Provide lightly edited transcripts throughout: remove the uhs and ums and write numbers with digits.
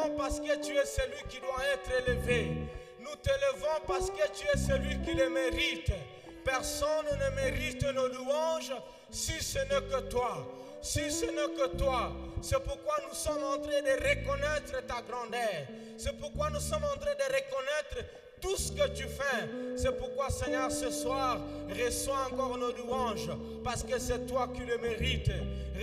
levons parce que tu es celui qui doit être élevé. Nous te levons parce que tu es celui qui le mérite. Personne ne mérite nos louanges si ce n'est que toi. Si ce n'est que toi. C'est pourquoi nous sommes en train de reconnaître ta grandeur. C'est pourquoi nous sommes en train de reconnaître tout ce que tu fais. C'est pourquoi, Seigneur, ce soir, reçois encore nos louanges parce que c'est toi qui le mérites.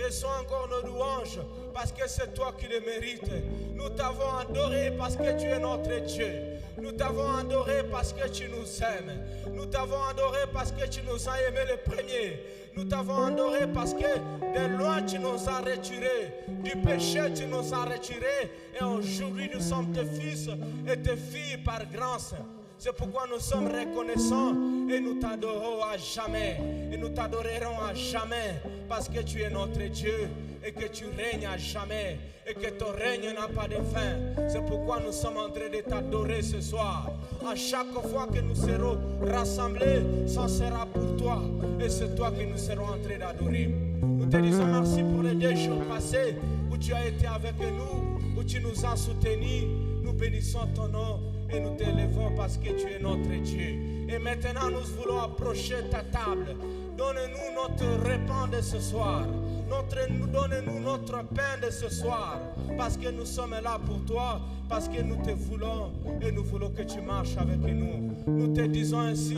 Reçois encore nos louanges parce que c'est toi qui le mérites. Nous t'avons adoré parce que tu es notre Dieu. Nous t'avons adoré parce que tu nous aimes. Nous t'avons adoré parce que tu nous as aimés le premier. Nous t'avons adoré parce que de loin tu nous as retirés. Du péché tu nous as retirés. Et aujourd'hui nous sommes tes fils et tes filles par grâce. C'est pourquoi nous sommes reconnaissants et nous t'adorons à jamais. Et nous t'adorerons à jamais parce que tu es notre Dieu et que tu règnes à jamais et que ton règne n'a pas de fin. C'est pourquoi nous sommes en train de t'adorer ce soir. À chaque fois que nous serons rassemblés, ça sera pour toi et c'est toi que nous serons en train d'adorer. Nous te disons merci pour les 2 jours passés où tu as été avec nous, où tu nous as soutenus. Nous bénissons ton nom et nous t'élevons parce que tu es notre Dieu. Et maintenant nous voulons approcher ta table. Donne-nous notre repas de ce soir. Donne-nous notre pain de ce soir. Parce que nous sommes là pour toi. Parce que nous te voulons. Et nous voulons que tu marches avec nous. Nous te disons ainsi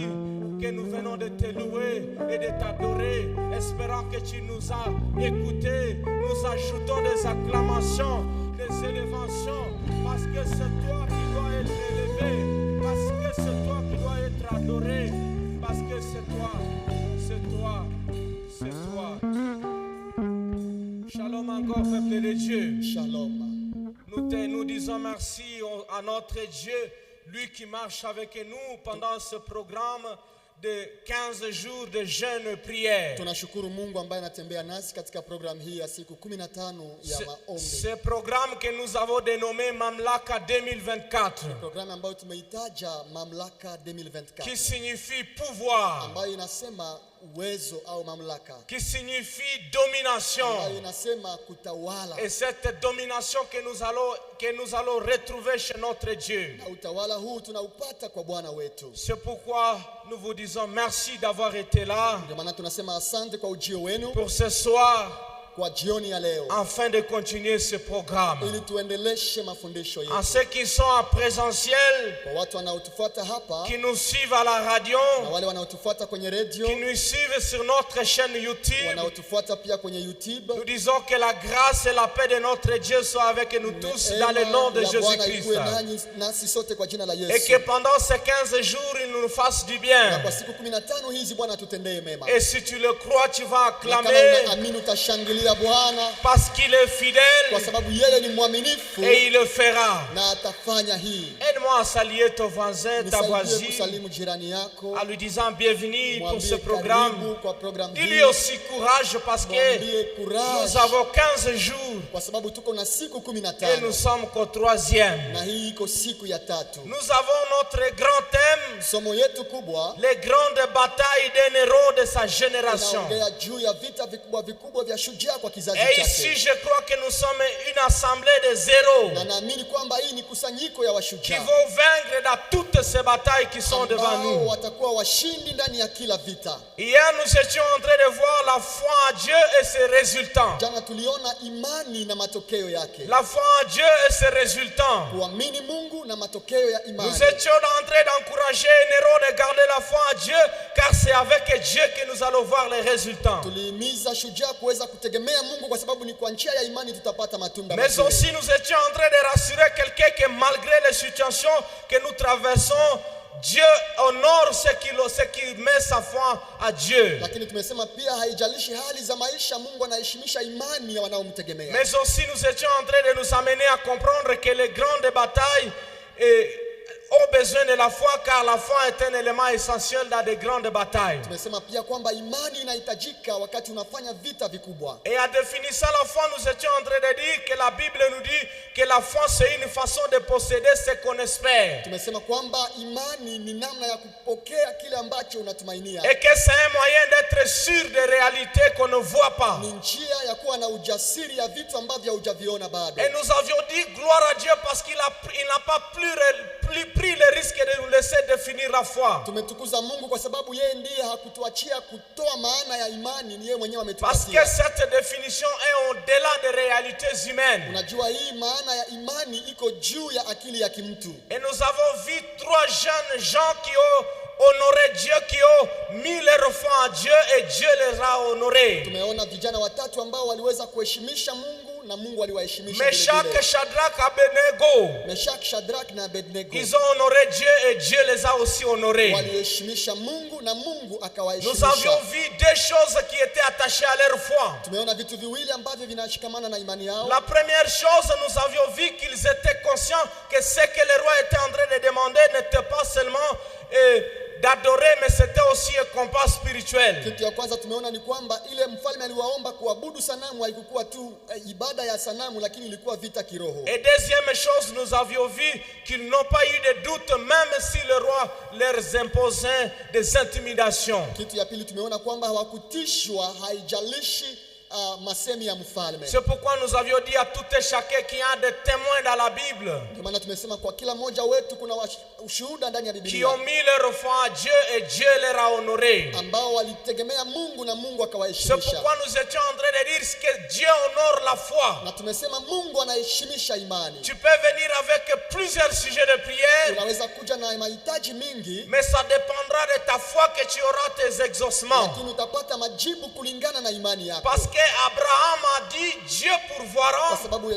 que nous venons de te louer et de t'adorer. Espérant que tu nous as écoutés. Nous ajoutons des acclamations, des élévations. Parce que c'est toi qui dois être élevé. Parce que c'est toi qui dois être adoré. Parce que c'est toi. C'est toi. C'est toi. Shalom encore, peuple de Dieu. Shalom. Nous disons merci à notre Dieu, lui qui marche avec nous pendant ce programme de 15 jours de jeûne et prière. Tunashukuru Mungu ambaye anatembea nasi katika programu hii ya siku 15 ya maombi. Ce programme que nous avons dénommé Mamlaka 2024. Programu ambayo tumeitaja Mamlaka 2024. Qui signifie pouvoir. Ambayo inasema uwezo au mamlaka. Qui signifie domination. Ambayo inasema kutawala. Et cette domination que nous allons retrouver chez notre Dieu. Na utawala huu tunaupata kwa Bwana wetu. C'est pourquoi nous vous disons merci d'avoir été là. Ndio maana tunasema asante kwa ujio wenu. Pour ce soir. Kwa jioni ya leo. Afin de continuer ce programme. Ili tuendeleshe mafundisho yetu. En ceux qui sont en présentiel. Kwa watu wanaotufuata hapa. Qui nous suivent à la radio. Na wale wanaotufuata kwenye radio. Qui nous suivent sur notre chaîne YouTube. Wanaotufuata pia kwenye YouTube. Nous disons que la grâce et la paix de notre Dieu soient avec nous tous dans le nom de Jésus-Christ. Nasi sote kwa jina la Yesu. Et que pendant ces 15 jours, il nous fasse du bien. Na kwa siku 15 hizi Bwana tutendee mema. Et si tu le crois, tu vas acclamer. Na kama unaamini utashangilia Bwana. Parce qu'il est fidèle. Kwa sababu yeye ni mwaminifu. Et il le fera. Na atafanya hii. Aide-moi à saluer ton voisin, ta voisine. Kusalimu jirani yako. En lui disant bienvenue pour ce programme. Dis-lui aussi courage parce que nous avons 15 jours. Kwa sababu tuko na siku 15. Et nous sommes qu'au 3e. Na hii iko siku ya 3. Nous avons notre grand thème. Somo yetu kubwa. Les grandes batailles d'un héros de sa génération. Tunaongea juu ya vita vikubwa vikubwa vya shujaa kwa kizazi chake. Et ici je crois que nous sommes une assemblée de zéros. Na naamini kwamba hii ni kusanyiko ya washujaa. Qui vont vaincre dans toutes ces batailles qui sont devant nous. Watakuwa washindi ndani ya kila vita. Hier nous étions en train de voir la foi en Dieu et ses résultats. Jana tuliona imani na matokeo yake. La foi en Dieu et ses résultats. Kuamini Mungu na matokeo ya imani. Nous étions en train d'encourager un héros de garder la foi en Dieu car c'est avec Dieu que nous allons voir les résultats. Tulihimiza shujaa kuweza kutegemea Mungu kwa sababu ni kwa njia ya imani tutapata matunda. Mais aussi nous étions en train de rassurer quelqu'un que malgré les situations que nous traversons, Dieu honore ceux qui met sa foi à Dieu. Lakini tumesema pia haijalishi hali za maisha, Mungu anaheshimisha imani ya wanaomtegemea. Mais aussi nous étions en train de nous amener à comprendre que les grandes batailles ont besoin de la foi, car la foi est un élément essentiel dans de grandes batailles. Tumesema pia kwamba imani inahitajika wakati unafanya vita vikubwa. Et en définissant la foi, nous étions en train de dire que la Bible nous dit que la foi c'est une façon de posséder ce qu'on espère. Tumesema kwamba imani ni namna ya kupokea kile ambacho unatumainia. Et que c'est un moyen d'être sûr des réalités qu'on ne voit pas. Ni njia ya kuwa na ujasiri ya vitu ambavyo hujaviona bado. Et nous avions dit gloire à Dieu parce qu'il n'a pas pris le risque de nous laisser définir la foi. Tumetukuza Mungu kwa sababu yeye ndiye hakutuachia kutoa maana ya imani, ni yeye mwenyewe Parce ametupatia. que cette définition est au-delà des réalités humaines. Unajua hii maana ya imani iko juu ya akili ya kimtu. Et nous avons vu 3 jeunes gens qui ont honoré Dieu, qui ont mis leur foi en Dieu et Dieu les a honorés. Tumeona vijana watatu ambao waliweza kuheshimisha Mungu na Mungu aliwaheshimisha vile Meshach, vile. Shadrach, Abednego. Meshach, Shadrach na Abednego. Ils ont honoré Dieu et Dieu les a aussi honorés. Waliheshimisha Mungu na Mungu Nous akawaheshimisha. avions vu 2 choses qui étaient attachées à leur foi. Tumeona vitu viwili ambavyo vinashikamana na imani yao. La première chose, nous avions vu qu'ils étaient conscients que ce que le roi était en train de demander n'était pas seulement d'adorer, mais c'était aussi un combat spirituel. Kitu ya kwanza tumeona ni kwamba ile mfalme aliwaomba kuabudu sanamu haikuwa tu ibada ya sanamu, lakini ilikuwa vita kiroho. Et deuxième chose, nous avions vu qu'ils n'ont pas eu de doute, même si le roi leur imposait des intimidations. Kitu ya pili tumeona kwamba hawakutishwa, haijalishi masemi ya mfalme. C'est pourquoi nous avions dit à tout et chacun qui a des témoins dans la Bible, Ndio maana tumesema kwa kila mmoja wetu kuna ushuhuda ndani ya qui Biblia ont mis leur foi à Dieu et Dieu les a honorés. ambao walitegemea Mungu na Mungu C'est akawaheshimisha. pourquoi nous étions en train de dire que Dieu honore la foi. Na tumesema Mungu anaheshimisha imani. Tu peux venir avec plusieurs sujets de prière, Unaweza kuja na mahitaji mingi, mais ça dépendra de ta foi que tu auras tes exaucements. lakini utapata majibu kulingana na imani yako. Parce que Abraham a dit Dieu Kwa pourvoira, sababu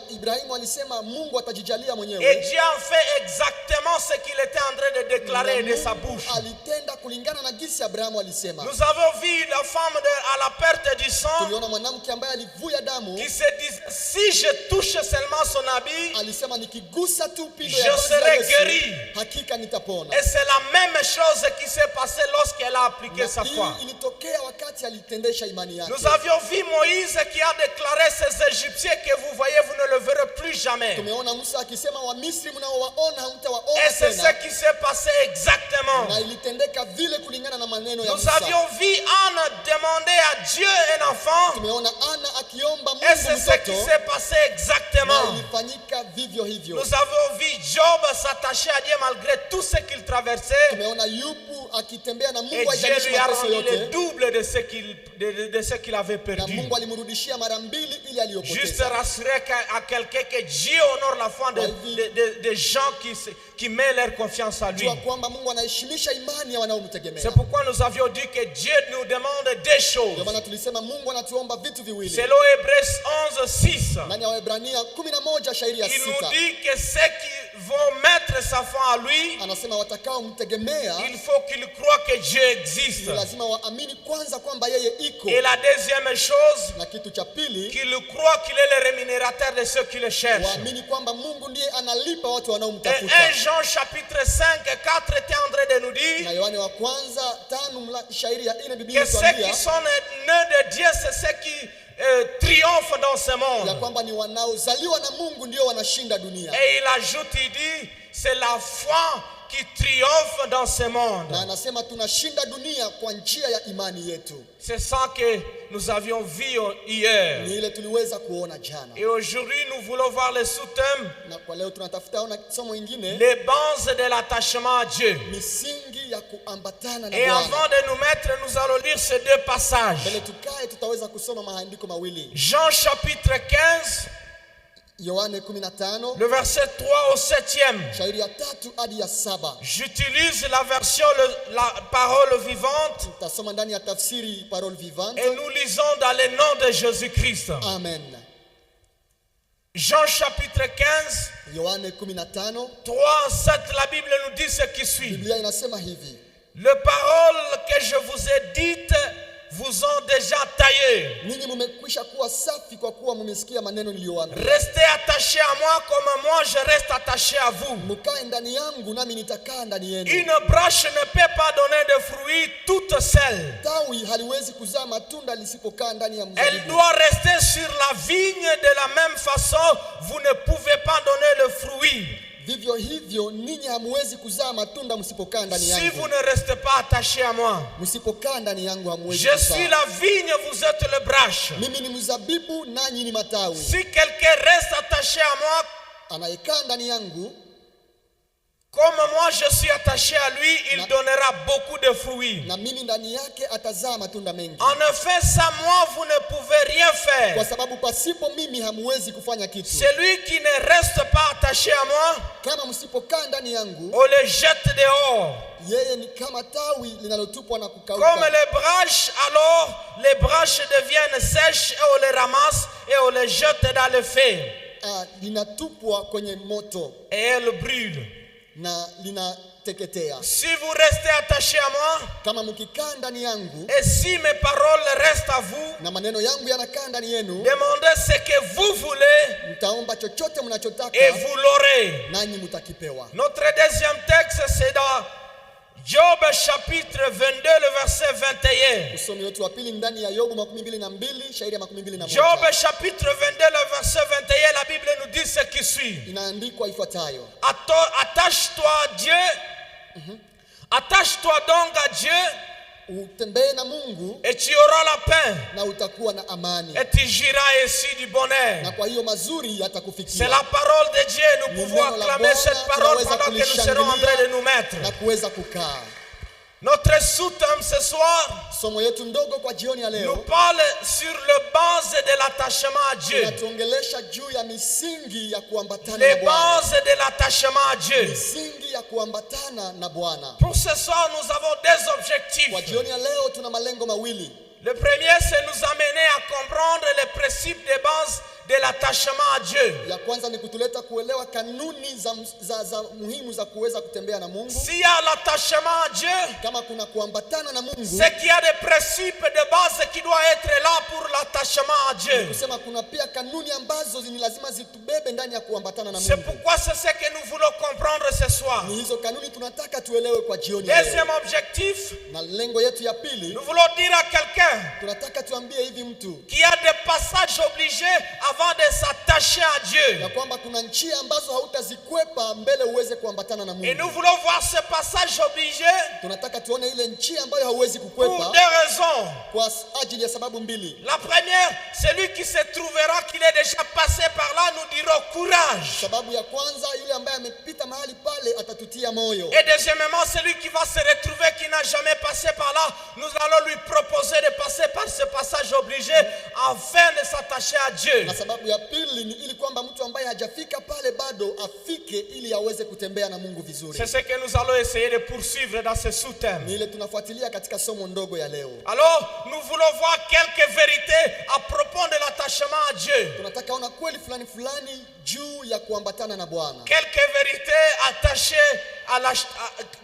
Ibrahimu alisema Mungu atajijalia et mwenyewe. Dieu a fait exactement ce qu'il était en train de déclarer de sa Mungu bouche. alitenda kulingana na gisi Abrahamu alisema. Nous avons vu la femme à la perte du sang Tuliona mwanamke ambaye alivuja damu, qui se dit si je touche seulement son habit, alisema nikigusa tu pindo Je ya vazi serai la guéri. Yesu hakika nitapona. et c'est la même chose qui s'est passée lorsqu'elle a appliqué sa Na foi. hii ilitokea wakati alitendesha imani yake. Nous avions vu Moïse qui a déclaré ces Égyptiens que vous voyez, vous ne le verrez plus jamais. Tumeona Musa akisema Wamisri mnaowaona Et hamtawaona c'est ce tena. qui s'est passé exactement. Na ilitendeka vile kulingana na maneno ya Nous Musa. avions vu Anne demander à Dieu un enfant. Tumeona Ana akiomba Et c'est Mungu ce qui mtoto s'est passé na exactement. ilifanyika vivyo hivyo. Nous avons vu Job s'attacher à Dieu malgré tout ce qu'il traversait. Tumeona Yubu akitembea na Et Mungu Dieu haijalishi lui a mateso rendu le yote, double de ce qu'il avait na perdu. Mungu alimrudishia mara mbili ili Juste aliyopoteza. rassurer à quelqu'un que Dieu honore la foi des gens qui mettent leur confiance à lui. Jua kwamba Mungu anaheshimisha imani ya wanaomtegemea. C'est pourquoi nous avions dit que Dieu nous demande des choses. Ndio maana tulisema Mungu anatuomba vitu viwili. Selon Hébreux 11:6, Ndani ya Waebrania 11 shairi ya il nous 6 dit que ceux qui vont mettre sa foi à lui, anasema watakao mtegemea il faut qu'ils croient que Dieu existe. ni lazima waamini kwanza kwamba yeye iko, Et la deuxième chose, na kitu cha pili qu'ils croient qu'il est le rémunérateur de ceux qui le cherchent. waamini kwamba Mungu ndiye analipa watu Et wanaomtafuta. 1 Jean chapitre 5:4 était en train de nous Na dire Yohane wa kwanza 5 shairi ya 4 Biblia que ceux inatuambia qui sont nés de Dieu, c'est ceux qui triomphent dans ce ya monde. kwamba ni wanaozaliwa na Mungu ndio wanashinda dunia. Et il ajoute, il dit, c'est la foi qui triomphe dans ce monde. Na anasema tunashinda dunia kwa njia ya imani yetu. C'est ça que nous avions vu hier. Ni ile tuliweza kuona jana. Et aujourd'hui, nous voulons voir le sous-thème, Na kwa leo tunatafuta ona somo ingine, les bases de l'attachement à Dieu. misingi ya kuambatana na Et Bwana. avant de nous mettre, nous allons lire ces 2 passages. Mbele tukae tutaweza kusoma maandiko mawili. Jean chapitre 15, Yohane 15 le verset 3 au 7e. shairi ya 3 hadi ya 7. J'utilise la version, la parole vivante, Tutasoma ndani ya tafsiri parole vivante. et nous lisons dans le nom de Jésus-Christ. Amen. Jean chapitre 15, Yohane 15 3, 7, la Bible nous dit ce qui suit. Biblia inasema hivi: Les paroles que je vous ai dites, vous ont déjà taillé. Ninyi mmekwisha kuwa safi kwa kuwa mmesikia maneno niliyowaambia. Restez attachés à moi comme moi je reste attaché à vous. Mkae ndani yangu nami nitakaa ndani yenu. Une branche ne peut pas donner de fruits toute seule. Tawi haliwezi kuzaa matunda lisipokaa ndani ya Elle mzabibu. doit rester sur la vigne de la même façon. Vous ne pouvez pas donner le fruit Vivyo hivyo ninyi hamwezi kuzaa matunda msipokaa ndani si yangu. vous ne restez pas attaché à moi. Msipokaa ndani yangu hamwezi Je kuzaa. suis la vigne, vous êtes le branche. Mimi ni mzabibu nanyi ni matawi. Si quelqu'un reste attaché à moi, Anayekaa ndani yangu comme moi je suis attaché à lui, il donnera beaucoup de fruits. na mimi ndani yake atazaa matunda mengi. En effet, sans moi, vous ne pouvez rien Kwa faire. sababu pasipo mimi hamwezi kufanya kitu. Celui qui ne reste pas attaché à moi, Kama msipokaa ndani yangu, on le jette dehors. yeye ni kama tawi linalotupwa na Comme kukauka. les branches, alors les branches deviennent sèches et on les ramasse et on les jette dans le feu. Linatupwa kwenye moto Et elles brûlent. na linateketea. Si vous restez attaché à moi, Kama mkikaa ndani yangu et si mes paroles restent à vous, na maneno yangu yanakaa ndani yenu, demandez ce que vous voulez mtaomba chochote mnachotaka et vous l'aurez. nanyi mtakipewa. Notre deuxième texte, c'est dans Job chapitre 22, le verset 21. Usomi wetu wa pili ndani ya Yobu 22, shairi ya 21. Job chapitre 22, le verset 21, la Bible nous dit ce qui suit. Inaandikwa ifuatayo: Attache-toi à Dieu, attache-toi donc à Dieu, utembee na Mungu et tu auras la paix, na utakuwa na amani, et tu giras ici du bonheur. na kwa hiyo mazuri C'est yatakufikia. la parole de Dieu. Nous Ni pouvons neno la acclamer Bwana, cette parole tunaweza pendant que nous serons en train de nous mettre. na kuweza kukaa. Notre sous-thème ce soir Somo yetu ndogo kwa jioni ya nous leo parle sur le base de l'attachement à Dieu. inatuongelesha juu ya misingi ya kuambatana Les na Bwana. bases de l'attachement à Dieu. Misingi ya kuambatana na Bwana. Pour ce soir, nous avons deux Kwa objectifs. jioni ya leo tuna malengo mawili. Le premier, c'est nous amener à comprendre les principes de base de l'attachement à Dieu. Ya kwanza ni kutuleta kuelewa kanuni za muhimu za kuweza kutembea na Mungu. S'il y a l'attachement à Dieu, Kama kuna kuambatana na Mungu, c'est qu'il y a des principes de base qui doivent être là pour l'attachement à Dieu. kusema kuna pia kanuni ambazo ni lazima zitubebe ndani ya kuambatana na C'est Mungu. pourquoi c'est ce que nous voulons comprendre ce soir. Ni hizo kanuni tunataka tuelewe kwa jioni ya leo. Deuxième objectif, Na lengo yetu ya pili, nous voulons dire à quelqu'un tunataka tuambie hivi mtu qu'il y a des passages obligés avant de s'attacher à Dieu. ya kwamba kuna njia ambazo hautazikwepa mbele uweze kuambatana na Et Mungu. nous voulons voir ce passage obligé Tunataka tuone ile njia ambayo hauwezi pour kukwepa deux raisons. kwa ajili ya sababu mbili. La première, celui qui se trouvera qu'il est déjà passé par là nous dirons courage. Sababu ya kwanza, yule ambaye amepita mahali pale atatutia moyo. Et deuxièmement, celui qui va se retrouver qui n'a jamais passé par là, nous allons lui proposer de passer par ce passage obligé afin de s'attacher à Dieu. Na sababu ya pili ni ili kwamba mtu ambaye hajafika pale bado afike ili aweze kutembea na Mungu vizuri. C'est ce que nous allons essayer de poursuivre dans ce sous-thème. Ni ile tunafuatilia katika somo ndogo ya leo. Alors, nous voulons voir quelques vérités à propos de l'attachement à Dieu. Tunataka ona kweli fulani juu ya kuambatana na Bwana. Quelques vérités attachées à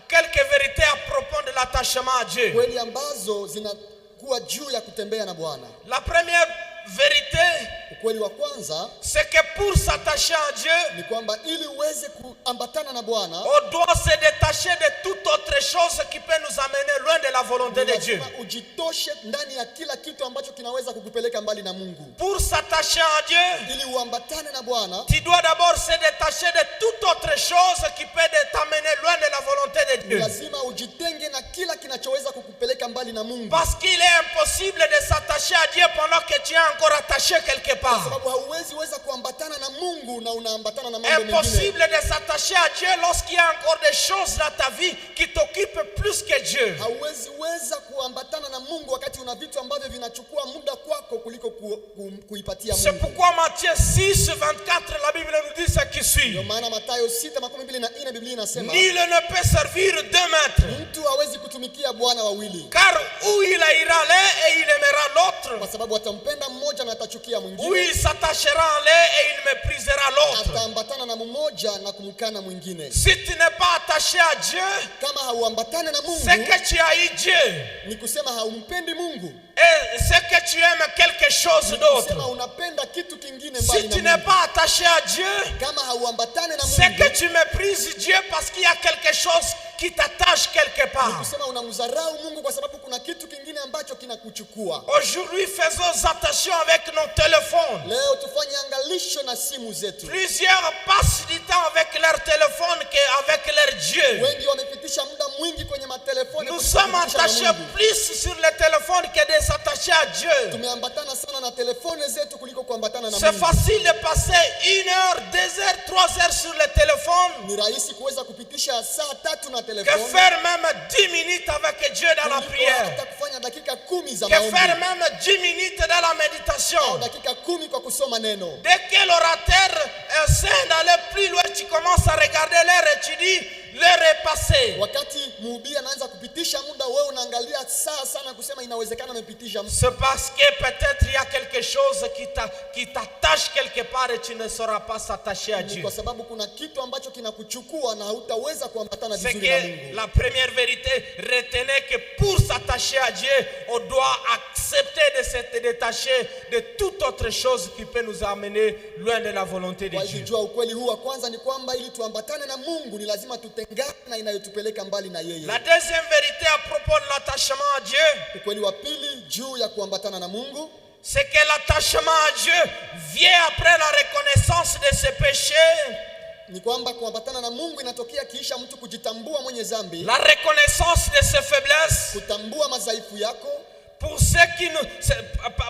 quelques vérités à propos de l'attachement à Dieu. Kweli ambazo zinakuwa juu ya kutembea na Bwana. La première vérité, Ukweli wa kwanza c'est que pour s'attacher à Dieu, ni kwamba ili uweze kuambatana na Bwana, on doit se détacher de toute autre chose qui peut nous amener loin de la volonté de Dieu. lazima ujitoshe ndani ya kila kitu ambacho kinaweza kukupeleka mbali na Mungu. Pour s'attacher à Dieu, Ili uambatane na Bwana, tu dois d'abord se détacher de toute autre chose qui peut t'amener loin de la volonté de Dieu. lazima ujitenge na kila kinachoweza kukupeleka mbali na Mungu. Parce qu'il est impossible de s'attacher à Dieu pendant que tu es encore attaché quelque Kwa part. sababu hauwezi weza kuambatana na Mungu na unaambatana na mambo mengine. Impossible de s'attacher à Dieu lorsqu'il y a encore des choses dans ta vie qui t'occupent plus que Dieu. Hauwezi weza kuambatana na Mungu wakati una vitu ambavyo vinachukua muda kwako kuliko kuipatia C'est Mungu. pourquoi Matthieu 6, 24, la Bible nous dit ce qui suit. Ndio maana Mathayo 6:24 Biblia inasema Nul ne peut servir deux maîtres, mtu hawezi kutumikia bwana wawili, car ou il ira l'un et il aimera l'autre, kwa sababu atampenda mmoja na atachukia ou mwingine, mwingine, il s'attachera à l'un et il méprisera l'autre. ataambatana na mmoja na kumkana mwingine. Si tu n'es pas attaché à Dieu, Kama hauambatane na c'est Mungu, que tu haïs Dieu. ni kusema haumpendi Mungu, Et c'est que tu aimes quelque chose ni d'autre. kusema unapenda kitu kingine mbali Si na tu n'es Mungu. pas attaché à Dieu, Kama hauambatane na c'est que Mungu, tu méprises Dieu parce qu'il y a quelque chose qui t'attache quelque ni part. kusema unamdharau Mungu kwa sababu kuna kitu kingine ambacho kinakuchukua. Aujourd'hui, faisons attention avec nos téléphones. Leo tufanye angalisho na simu zetu. Plusieurs passent du temps avec leur téléphone qu'avec leur Dieu. Wengi wamepitisha muda mwingi kwenye matelefoni. Nous kuliko sommes kupitisha na attachés Mungu. plus sur le téléphone que de s'attacher à Dieu. Tumeambatana sana na telefoni zetu kuliko kuambatana na C'est Mungu. facile de passer 1 heure, 2 heures, 3 heures sur le téléphone Ni rahisi kuweza kupitisha saa 3 na que telefoni faire même 10 minutes avec Dieu dans la kuliko prière. hata kufanya dakika 10 za Que maombi faire même 10 minutes dans la au méditation. dakika 10 kwa kusoma neno. Dès que l'orateur essaie d'aller plus loin, tu commences à regarder l'heure et tu dis, l'heure est passée. Wakati mhubiri anaanza kupitisha muda, wewe unaangalia saa sana kusema inawezekana amepitisha muda. C'est parce que peut-être il y a quelque chose qui t'attache quelque part et tu ne sauras pas s'attacher à Dieu. Kwa sababu kuna kitu ambacho kinakuchukua na hautaweza kuambatana C'est vizuri na que Mungu. la première vérité, retenez que pour s'attacher à Dieu, on doit accepter de se détacher de toute autre chose qui peut nous amener loin de la volonté de Kwa Dieu. hivyo jua ukweli huu wa kwanza ni kwamba ili tuambatane na Mungu ni lazima tutengane na inayotupeleka mbali na yeye. La deuxième vérité à propos de l'attachement à Dieu, Ukweli wa pili juu ya kuambatana na Mungu c'est que l'attachement à Dieu vient après la reconnaissance de ses péchés, ni kwamba kuambatana na Mungu inatokea kiisha mtu kujitambua mwenye dhambi, la reconnaissance de ses faiblesses, kutambua madhaifu yako, pour ceux qui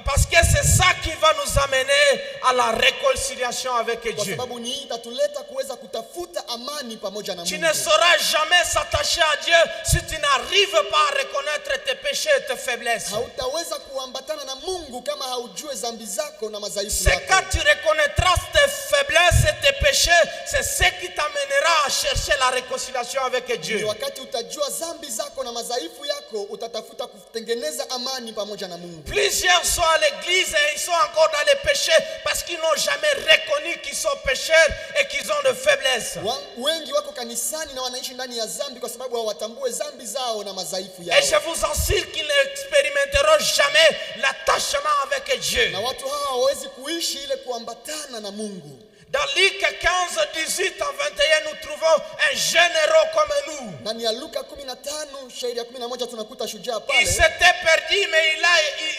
parce que c'est ça qui va nous amener à la réconciliation avec kwa Dieu. sababu ni itatuleta kuweza kutafuta amani pamoja na Tu Mungu. ne sauras jamais s'attacher à Dieu si tu n'arrives pas à reconnaître tes péchés et tes faiblesses. Hautaweza kuambatana na Mungu kama haujue dhambi zako na madhaifu C'est yako. quand tu reconnaîtras tes faiblesses et tes péchés, c'est ce qui t'amènera à chercher la réconciliation avec Ni Dieu. wakati utajua dhambi zako na madhaifu yako, utatafuta kutengeneza amani pamoja na Mungu. Plusieurs sont à l'église et ils sont encore dans les péchés parce qu'ils n'ont jamais reconnu qu'ils sont pécheurs et qu'ils ont de faiblesses. Wengi wako kanisani na wanaishi ndani ya dhambi kwa sababu hawatambue dhambi zao na madhaifu Et yao. je vous assure qu'ils n'expérimenteront jamais l'attachement avec Dieu. Na watu hawa hawawezi kuishi ile kuambatana na Mungu. Dans Luc 15, 18 à 21, nous trouvons un jeune héros comme nous. Ndani ya Luka 15 shairi ya 11 tunakuta shujaa Il pale. s'était perdu, mais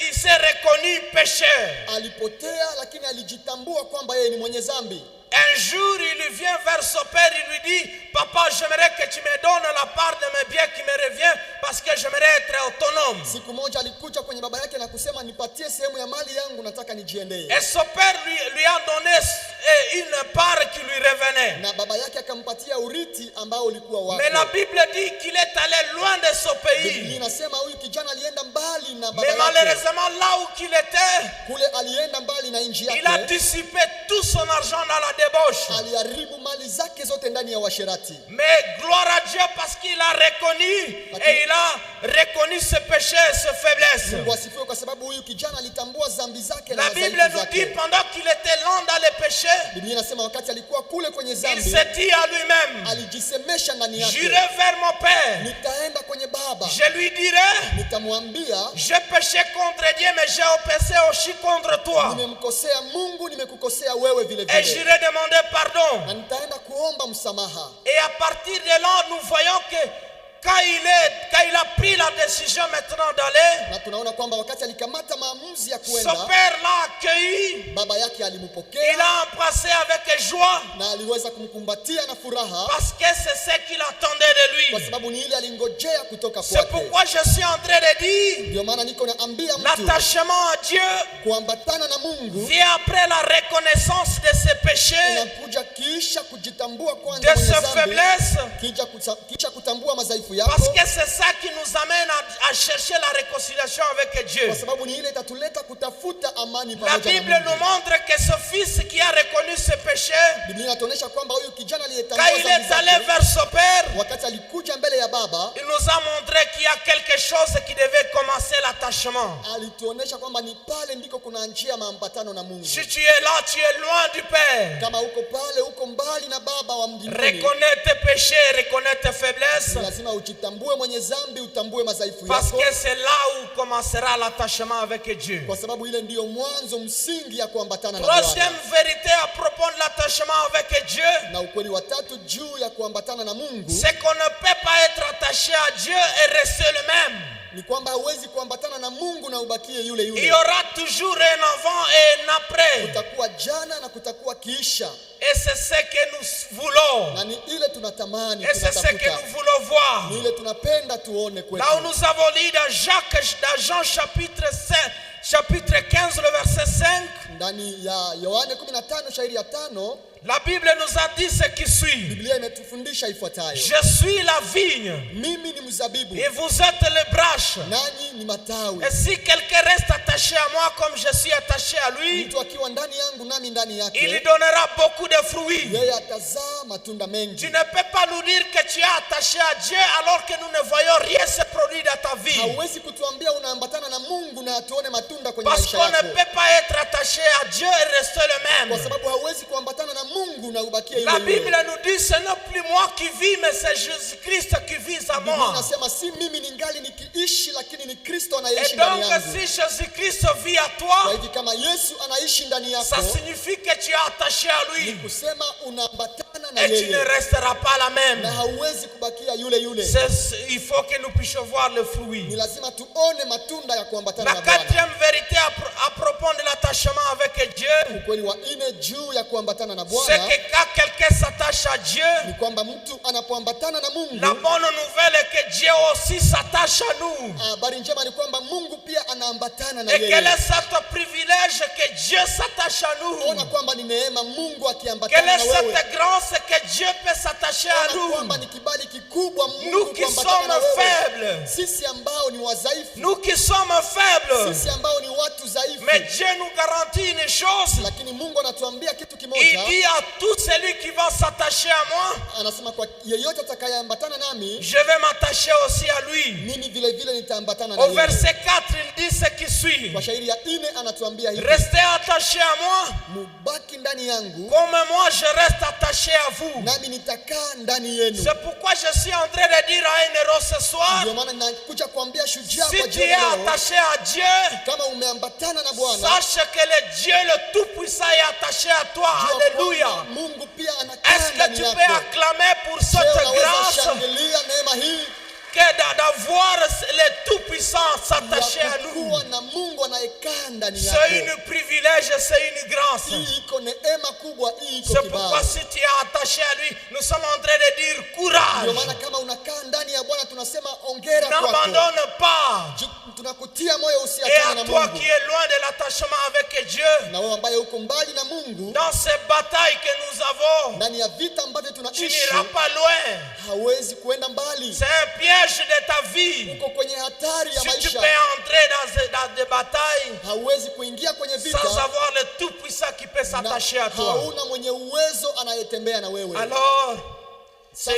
il s'est reconnu pécheur. Alipotea lakini alijitambua kwamba yeye ni mwenye dhambi. Un jour, il vient vers son père, il lui dit, papa, j'aimerais que tu me donnes la part de mes biens qui me revient parce que j'aimerais être autonome. Siku moja alikuja kwenye baba yake na kusema nipatie sehemu ya mali yangu, nataka nijiendee. Et son père lui a donné une part qui lui revenait. Na baba yake akampatia urithi ambao ulikuwa wake. Mais la Bible dit qu'il est allé loin de son Biblia pays. inasema huyu kijana alienda mbali na baba Mais yake. malheureusement, là où il était, Kule alienda mbali na nchi il a yake. dissipé tout son argent dans la débauche. Aliharibu mali zake zote ndani ya uasherati. Mais gloire à Dieu parce qu'il a reconnu et il a reconnu ses péchés et ses faiblesses. Mungu asifiwe kwa sababu huyu kijana alitambua dhambi zake na La Bible madhaifu nous dit zake. pendant qu'il était lent dans les péchés, Biblia inasema wakati alikuwa kule kwenye il dhambi, s'est dit à lui-même, alijisemesha ndani yake, j'irai vers mon Père, nitaenda kwenye baba, je lui dirai, nitamwambia j'ai péché contre Dieu mais j'ai péché aussi contre toi. nimemkosea Mungu, nimekukosea wewe vile Et vile, j'irai demander pardon. na nitaenda kuomba msamaha. Et à partir de là, nous voyons que quand il a pris la décision maintenant d'aller, Na tunaona kwamba wakati alikamata maamuzi ya son kuenda, père l'a accueilli, baba yake il alimpokea l'a embrassé avec joie na aliweza kumkumbatia na furaha, parce que c'est ce qu'il attendait de kwa lui. sababu ni ile alingojea kutoka C'est kwake. pourquoi je suis en train de dire, Ndio maana niko naambia mtu l'attachement à Dieu kuambatana na Mungu vient après la reconnaissance de ses péchés, inakuja kisha kujitambua de kwanza mwenye ses dhambi, faiblesses, kisha kutambua madhaifu parce yako, que c'est ça qui nous amène à chercher la réconciliation avec kwa Dieu. sababu ni ile itatuleta kutafuta amani pamoja La Bible nous montre que ce fils qui a reconnu ses péchés, Biblia inatuonyesha kwamba huyu kijana quand aliyetambua il dhambi est allé zake, vers son père, wakati alikuja mbele ya baba, il nous a montré qu'il y a quelque chose qui devait commencer l'attachement. alituonesha kwamba ni pale ndiko kuna njia maambatano na Mungu. Si tu es là, tu es loin du Père. Kama uko pale, uko mbali na baba wa mbinguni, Reconnais tes péchés, reconnais tes faiblesses. lazima ujitambue mwenye dhambi, utambue madhaifu Parce yako, que c'est là où commencera l'attachement avec Dieu. kwa sababu ile ndiyo mwanzo msingi ya kuambatana na Troisième Bwana. vérité à propos de l'attachement avec Dieu, Na ukweli wa tatu juu ya kuambatana na Mungu c'est qu'on ne peut pas être attaché à Dieu et rester le même. ni kwamba huwezi kuambatana na Mungu na ubakie yule Il y yule. aura toujours un avant et un après. Kutakuwa jana na kutakuwa kiisha, Et c'est ce que nous voulons. na ni ile tunatamani, Et c'est ce que tunatafuta, nous voulons voir. ni ile tunapenda tuone kwetu. Là où nous avons lu dans Jean chapitre 5, chapitre 15, le verset 5, Ndani ya Yohane 15 shairi ya 5, la Bible nous a dit ce qui suit. Biblia imetufundisha ifuatayo: Je suis la vigne mimi ni mzabibu, et vous êtes les branches. nanyi ni matawi. Et si quelqu'un reste attaché à moi comme je suis attaché à lui, Mtu akiwa ndani yangu nami ndani il lui yake, donnera beaucoup de fruits. yeye atazaa matunda Tu mengi. ne peux pas nous dire que tu es attaché à Dieu alors que nous ne voyons rien se produire dans ta vie. Hauwezi kutuambia unaambatana na Mungu na tuone matunda kwenye Parce maisha qu'on ne yako, peut pas être attaché à Dieu et rester le kwa même. sababu hauwezi kuambatana na Mungu na ubakie La yule Bible yule. nous dit ce n'est plus moi qui vis, mais c'est Jésus-Christ qui vit à Biblia moi. inasema si mimi ningali nikiishi, lakini ni Kristo Et anayeishi ndani donc, yangu. si Jésus-Christ vit à Kwa toi, hivyo kama Yesu anaishi ndani ça yako, signifie que tu es attaché à ni lui kusema unaambatana na et tu ne yeye resteras pas la na même. hauwezi kubakia yule yule. Il faut que nous puissions voir le Ni fruit. lazima tuone matunda ya kuambatana La na Bwana. quatrième vérité à propos de l'attachement avec Dieu, Ukweli wa nne juu ya kuambatana na c'est Bwana que quand quelqu'un s'attache à Dieu, ni kwamba mtu anapoambatana na la Mungu, bonne nouvelle est que Dieu aussi s'attache à nous. habari njema ni kwamba Mungu pia anaambatana na Et quel yeye. est ce privilège que Dieu s'attache à nous? Ona kwamba ni neema Mungu Quelle akiambatana est na wewe. cette grâce que Dieu peut s'attacher à Ona kwamba nous? ni kibali kikubwa Nous Mungu qui kuambatana na sommes wewe. faibles, Sisi ambao ni wadhaifu, nous qui sommes faibles, sisi ambao ni watu dhaifu, mais Dieu nous garantit une chose. lakini Mungu anatuambia kitu Il kimoja. dit à tout celui qui va s'attacher à moi, Anasema kwa yeyote atakayeambatana nami, je vais m'attacher aussi à lui. mimi vile vile nitaambatana na Au yeye. verset 4, il dit ce qui suit. Kwa shairi ya 4 anatuambia hivi: Restez attachés à moi, mubaki ndani yangu, comme moi je reste attaché à vous. nami nitakaa ndani yenu. C'est pourquoi je suis en train de dire à un héros ce soir, Ndio maana ninakuja kuambia shujaa si kwa tu jioni es leo, attaché à Dieu, kama umeambatana na Bwana, sache que le Dieu le Tout-Puissant est attaché à toi. jua Alléluia. kwamba Mungu pia anakaa Est-ce que ndani tu yako. peux acclamer pour Je, cette unaweza grâce shangilia neema hii que d'avoir le Tout-Puissant s'attacher à ya nous? kuwa na Mungu anayekaa ndani C'est yako. une privilège, c'est une grâce. Hii iko neema kubwa, hii iko C'est pourquoi kibali. si tu es attaché à lui, nous sommes en train de dire Ndio courage. maana kama unakaa ndani ya Bwana tunasema ongera kwako. N'abandonne pas. Tunakutia moyo Et usiachane à na toi Mungu. qui es loin de l'attachement avec Dieu, Na wewe ambaye uko mbali na Mungu, dans ces batailles que nous avons, ndani ya vita ambavyo tu tunaishi, n'iras pas loin. hawezi kuenda mbali. C'est un piège de ta vie. Uko kwenye hatari ya Si tu peux maisha. entrer dans des batailles Hauwezi kuingia kwenye vita sans avoir le Tout-Puissant qui peut na s'attacher à toi. hauna mwenye uwezo anayetembea na wewe. Alors, Sasa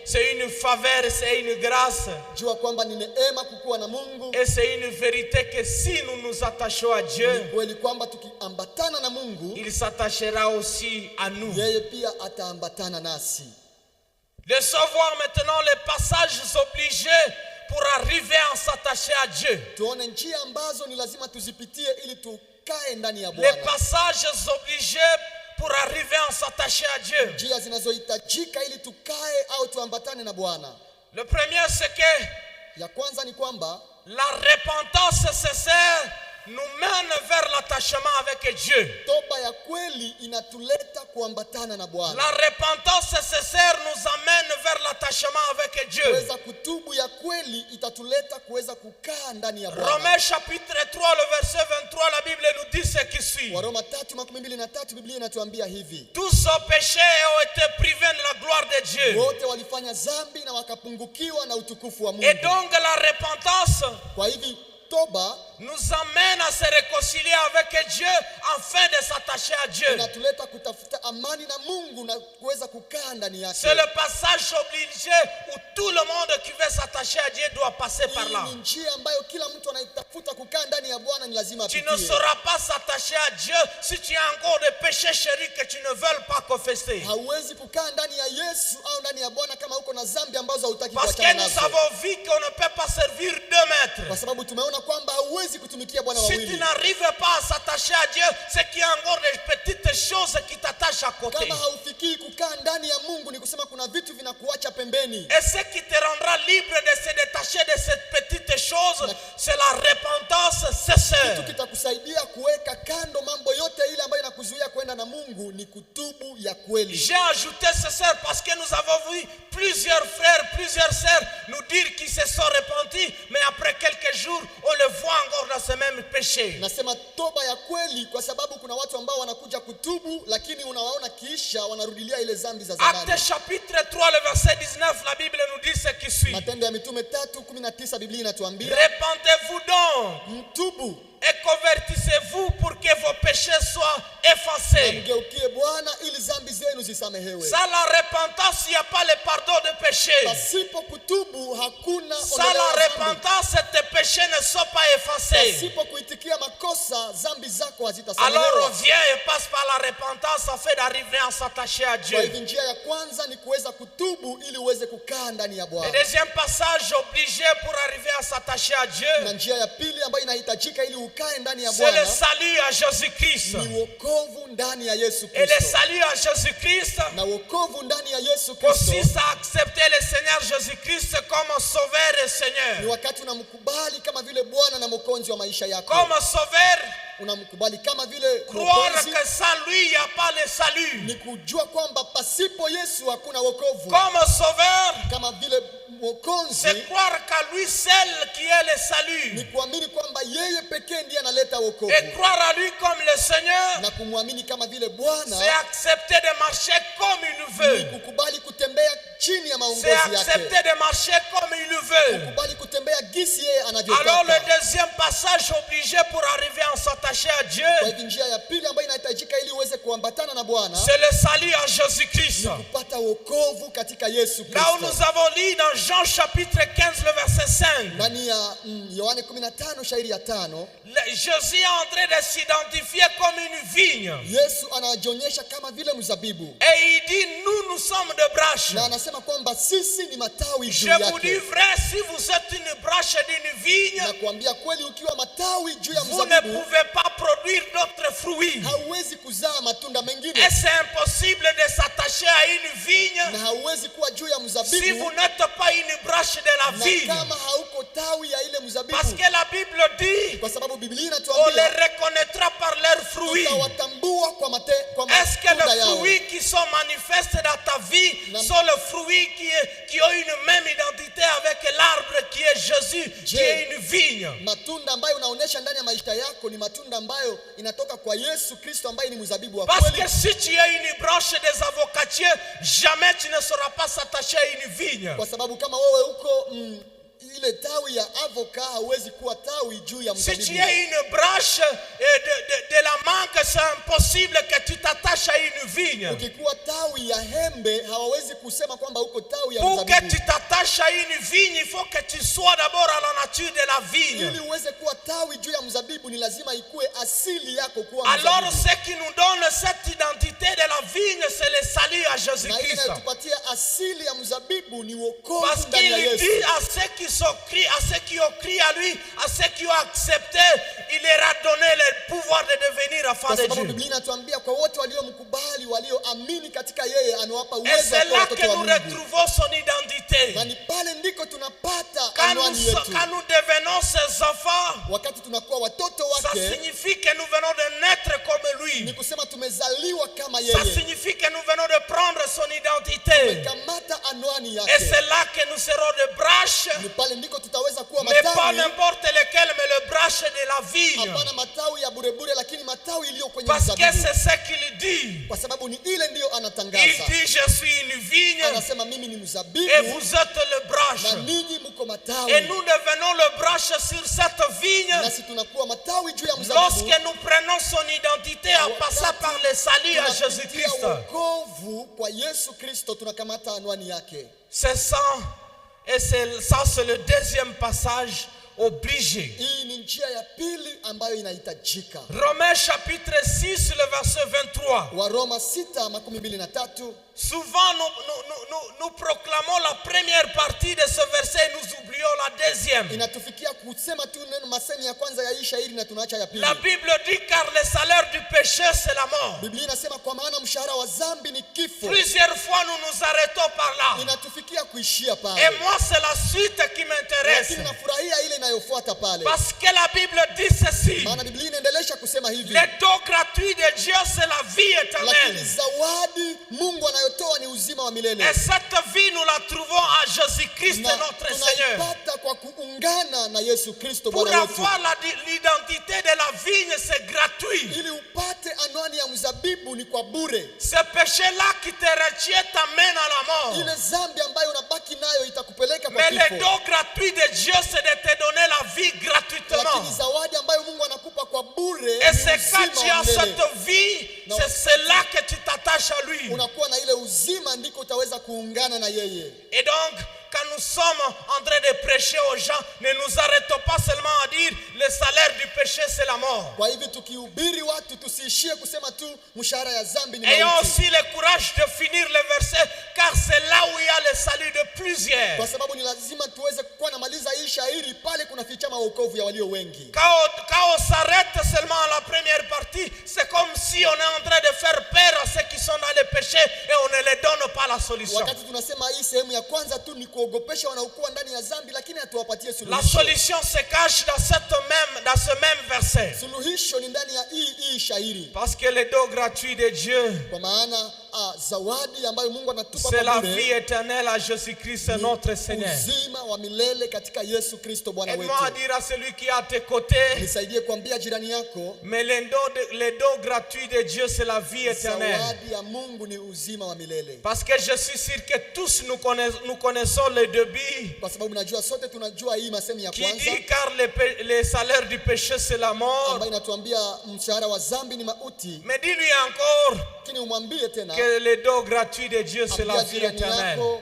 c'est une faveur, c'est une grâce. jua kwamba ni neema kukuwa na Mungu. Et c'est une vérité que si nous nous attachons à Ni Dieu, kweli kwamba tukiambatana na Mungu, il s'attachera aussi à nous. yeye pia ataambatana nasi. Laissons voir maintenant les passages obligés pour arriver à s'attacher à Dieu. Tuone njia ambazo ni lazima tuzipitie ili tukae ndani ya Les Bwana. passages obligés pour arriver à s'attacher à Dieu. Njia zinazohitajika ili tukae au tuambatane na Bwana. Le premier, c'est que Ya kwanza ni kwamba la repentance sincère nous mène vers l'attachement avec Dieu. toba ya kweli inatuleta kuambatana na Bwana. La repentance sincère nous amène vers l'attachement avec Dieu. Kuweza kutubu ya kweli itatuleta kuweza kukaa ndani ya Bwana. Romains chapitre 3, le verset 23, la Bible nous dit ce qui suit. Waroma 3:23 Biblia inatuambia hivi: Tous ont péché et ont été privés de la gloire de Dieu. wote walifanya dhambi na wakapungukiwa na utukufu wa Et Mungu. donc la repentance Kwa hivi toba nous amène à se réconcilier avec Dieu afin de s'attacher à Dieu. inatuleta kutafuta amani na Mungu na kuweza kukaa ndani yake. C'est le passage obligé où tout le monde qui veut s'attacher à Dieu doit passer par là. Ni njia ambayo kila mtu anayetafuta kukaa ndani ya Bwana ni lazima Tu apitie. ne sauras pas s'attacher à Dieu si tu as encore des péchés chéris que tu ne veux pas confesser. Hauwezi kukaa ndani ya Yesu au ndani ya Bwana kama uko na dhambi ambazo hutaki Parce que kuachana nous nazo. avons vu qu'on ne peut pas servir deux maîtres. Kwa sababu tumeona kwamba hauwezi kutumikia Bwana Si tu wawili. n'arrives pas à s'attacher à Dieu, c'est qu'il y a encore des petites choses qui t'attachent à côté. Kama haufikii kukaa ndani ya Mungu ni kusema kuna vitu vinakuacha pembeni. Et ce qui te rendra libre de se détacher de cette petite chose, c'est la repentance sincère. Kitu kitakusaidia kuweka kando mambo yote ile ambayo inakuzuia kwenda na Mungu ni kutubu ya kweli. J'ai ajouté sincère parce que nous avons vu plusieurs frères, plusieurs sœurs nous dire qu'ils se sont repentis, mais après quelques jours, on le voit encore dans ce même péché. Nasema toba ya kweli kwa sababu kuna watu ambao wanakuja kutubu lakini unawaona kisha wanarudilia ile dhambi za zamani. Actes chapitre 3, le verset 19, la Bible nous dit ce qui suit. Matendo ya Mitume 3:19 Biblia inatuambia Repentez-vous donc mtubu et convertissez-vous pour que vos péchés soient effacés. mgeukie Bwana ili dhambi zenu zisamehewe. Sans la repentance, il n'y a pas le pardon de péché. Pasipo kutubu hakuna Sans la ondoleo la dhambi. repentance, tes péchés ne sont pas effacés. Pasipo kuitikia makosa dhambi zako Alors hazitasamehewa. reviens et passe par la repentance afin d'arriver à s'attacher à Kwa Dieu. hivyo njia ya kwanza ni kuweza kutubu ili uweze kukaa ndani ya Le Bwana. deuxième passage obligé pour arriver à s'attacher à Na Dieu, njia ya pili ambayo inahitajika ili ukae ndani ya c'est le Bwana salut à Jésus-Christ. ni wokovu ndani ya Yesu Et le Kristo. salut à Jésus-Christ Na wokovu ndani ya Yesu consiste Kristo à accepter le Seigneur Jésus-Christ comme sauveur et ni Seigneur. wakati unamkubali kama vile Bwana na mwokozi wa maisha yako. Comme sauveur, Unamkubali kama vile croire mwokozi, que sans lui, il n'y a pas le salut. ni kujua kwamba pasipo Yesu hakuna wokovu. Comme sauveur, Kama vile mwokozi c'est croire qu'à lui seul qui est le ni salut. kuamini kwamba yeye pekee ndiye analeta wokovu. Et croire à lui comme le Seigneur, Na kumwamini kama vile c'est Bwana accepter de marcher comme il ni veut. kukubali kutembea chini ya C'est maongozi yake. accepter de marcher comme il veut. Kukubali kutembea gisi yeye Alors le anavyotaka. deuxième passage obligé pour arriver à s'attacher à Dieu, Kwa hivyo njia ya pili ambayo inahitajika ili uweze kuambatana na Bwana c'est le salut à Jésus-Christ. kupata wokovu katika Yesu Là où Kristo. nous avons lu dans Jean chapitre 15, le verset 5, Ndani ya Yohane 15 shairi ya 5 Jésus est en train de s'identifier comme une vigne. Yesu anajionyesha kama vile mzabibu Et il dit, nous sommes de branches. na anasema kwamba sisi ni matawi juu Je vous dis yake. vrai, si vous êtes une branche d'une vigne, Na kuambia kweli, ukiwa matawi juu ya vous ne mzabibu pouvez pas produire d'autres fruits. hauwezi kuzaa matunda Et mengine, c'est impossible de s'attacher à une vigne na hauwezi kuwa juu ya si vous mzabibu n'êtes pas une branche de la na vigne. kama hauko tawi ya ile Parce mzabibu, que la Bible dit, kwa sababu Biblia on les inatuambia reconnaîtra par leurs fruits. tutawatambua kwa Est-ce que matunda les yao. fruits qui sont manifestés dans ta vie sont les fruits qui ont une même identité avec l'arbre qui est Jésus, qui est une vigne? Matunda ambayo unaonesha ndani ya maisha yako ni matunda ambayo inatoka kwa Yesu Kristo ambaye ni mzabibu wa Parce kweli. que si tu es une branche des avocatiers, jamais tu ne sauras pas s'attacher à une vigne. Kwa sababu kama wewe uko ile tawi ya avoka hauwezi kuwa tawi juu ya Si tu mzabibu. es une branche de la mangue, c'est impossible que tu t'attaches à une vigne. Ukikuwa tawi ya hembe hawawezi kusema kwamba uko tawi ya Pour que mzabibu. tu t'attaches à une vigne, il faut que tu sois d'abord à la nature de la Ili vigne. uweze kuwa tawi juu ya mzabibu ni lazima ikuwe asili yako kuwa Alors mzabibu. ce qui nous donne cette identité de la vigne, c'est le salut à Na ile Jésus-Christ. inayotupatia asili ya mzabibu ni wokovu Parce ndani ya qu'il Yesu. dit à ceux qui sont cris, à ceux qui ont crié à lui, à ceux qui ont accepté, il leur a donné le pouvoir de devenir enfants Kwa de sababu Dieu. Biblia inatuambia kwa wote waliomkubali, walioamini katika yeye amewapa Et uwezo wa c'est kuwa là que watoto wa nous Mungu. retrouvons son identité. Na ni pale ndiko tunapata Quand anwani yetu. nous devenons ses enfants, Wakati tunakuwa watoto ça wake, signifie que nous venons de naître comme ni lui. kusema tumezaliwa kama Ça yeye. signifie que nous venons de prendre son identité. Kamata anwani Et yake. c'est là que nous serons des branches, Ni pale ndiko tutaweza kuwa mais pas matawi, n'importe lesquelles, mais les branches branches de la vigne. hapana matawi ya burebure, lakini matawi iliyo kwenye Parce que mzabibu. c'est ce qu'il dit. Kwa sababu ni ile ndiyo Il anatangaza. dit, je suis une vigne Anasema mimi ni et mzabibu vous êtes le na branche. ninyi mko Et matawi. nous devenons le branche sur cette vigne Nasi tunakuwa matawi juu ya mzabibu lorsque nous prenons son identité en passant par le salut à tunapitia Jésus-Christ. wokovu kwa Yesu Kristo, tunakamata anwani yake. C'est ça, et ça c'est le deuxième passage obligé. Hii ni njia ya pili ambayo inahitajika. Romains chapitre 6, le verset 23. Waroma 6:23. Souvent nous proclamons la première partie de ce verset et nous oublions la deuxième. Inatufikia kusema tu neno masemi ya kwanza ya hii shairi na tunaacha ya pili. La Bible dit car le salaire du péché c'est la mort. Biblia inasema kwa maana mshahara wa dhambi ni kifo. Plusieurs fois nous nous arrêtons par là. Inatufikia kuishia pale. Et moi c'est la suite qui m'intéresse. Lakini nafurahia ile inayofuata pale. Parce que la Bible dit ceci. Maana Biblia inaendelea kusema hivi. Le don gratuit de Dieu c'est la vie Lakini éternelle. zawadi Mungu anayotoa ni uzima wa milele. Et cette vie nous la trouvons à Jésus-Christ Na notre Seigneur. tunaipata kwa kuungana na Yesu Kristo Pour Bwana wetu. avoir l'identité de la vigne, c'est gratuit. Ili upate anwani ya mzabibu ni kwa bure. Ce péché-là qui te retient t'amène à la mort. Ile dhambi ambayo unabaki nayo itakupeleka kwa Mais le kifo. don gratuit de Dieu, c'est de te donner la vie gratuitement. Lakini zawadi ambayo Mungu anakupa kwa bure Et ni c'est quand tu uzima wa as milele. cette vie, c'est là que tu t'attaches à lui. Unakuwa na ile uzima, ndiko utaweza kuungana na yeye. Et donc, quand nous sommes en train de prêcher aux gens, ne nous arrêtons pas seulement à dire le salaire du péché c'est la mort. Kwa hivyo tukihubiri watu tusiishie kusema tu mshahara ya dhambi ni Ayons mauti. aussi le courage de finir le verset, car c'est là où il y a le salut de plusieurs. Kwa sababu ni lazima tuweze kuwa namaliza hii shairi pale kuna fichama wokovu ya walio wengi. Quand on s'arrête seulement à la première partie, c'est comme si on est en train de faire peur à ceux qui sont dans le péché et on ne leur donne pas la solution. Wakati tunasema hii sehemu ya kwanza tu ni kuogopesha wanaokuwa ndani ya dhambi, lakini hatuwapatie La suluhisho. solution se cache dans ce même verset. Suluhisho ni ndani ya hii shairi. Parce que le don gratuit de Dieu, Kwa maana zawadi ambayo Mungu anatupa c'est la kwa vie bure éternelle à Jésus-Christ notre Seigneur. uzima wa milele katika Yesu Kristo Bwana wetu. Aide-moi à dire à celui qui est à tes côtés, Nisaidie kuambia jirani yako, mais le don gratuit de Dieu, c'est la vie éternelle. zawadi ya Mungu ni uzima wa milele. Parce que je suis sûr que tous nous connaissons le début Kwa sababu najua sote tunajua hii masemi ya qui kwanza dit car le salaire du péché c'est la mort. ambayo inatuambia mshahara wa dhambi ni mauti. Mais dis-lui encore Lakini umwambie tena, que le don gratuit de Dieu c'est la ambia vie jirani éternelle. yako,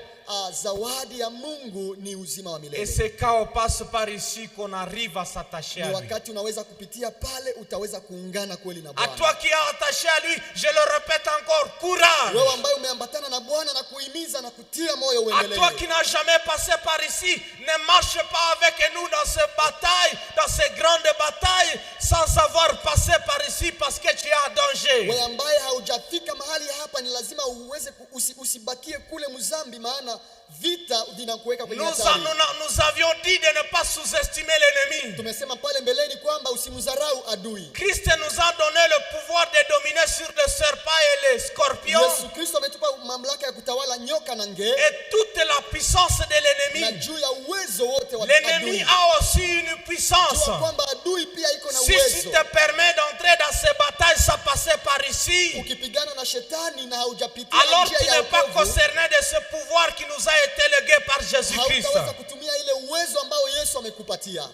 zawadi ya Mungu ni uzima wa Et milele. c'est quand on passe par ici qu'on arrive à s'attacher Ni à lui. wakati unaweza kupitia pale utaweza kuungana kweli na À Bwana. toi qui es attaché à lui, je le répète encore, courage. Wewe ambaye umeambatana na Bwana na kuhimiza na kutia moyo À uendelee. toi qui n'as jamais passé par ici, ne marche pas avec nous dans ces batailles, dans ces grandes batailles, sans avoir passé par ici parce que tu es en danger. Wewe ambaye haujafika mahali hapa, ni lazima uweze usibakie kule mzambi, maana vita vinakuweka kwenye hatari. Nous avions dit de ne pas sous-estimer l'ennemi. Tumesema pale mbeleni kwamba usimdharau adui. Christ nous a donné le pouvoir de dominer sur les serpents et les scorpions Yesu Kristo ametupa mamlaka ya kutawala nyoka na nge et toute la puissance de na l'ennemi. juu ya uwezo wote wa L'ennemi adui. a aussi une puissance. Jua kwamba adui pia iko na Si uwezo. te permet d'entrer dans ces batailles sans passer par ici, Ukipigana na shetani na haujapitia alors njia tu ya n'es pas wokovu, concerné de ce pouvoir qui nous a été légué par Jésus-Christ. hautaweza kutumia ile uwezo ambao Yesu amekupatia.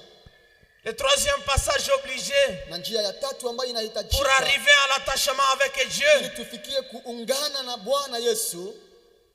Le troisième passage obligé Na njia ya tatu ambayo pour inahitajika arriver à l'attachement avec ili Dieu. tufikie kuungana na Bwana Yesu,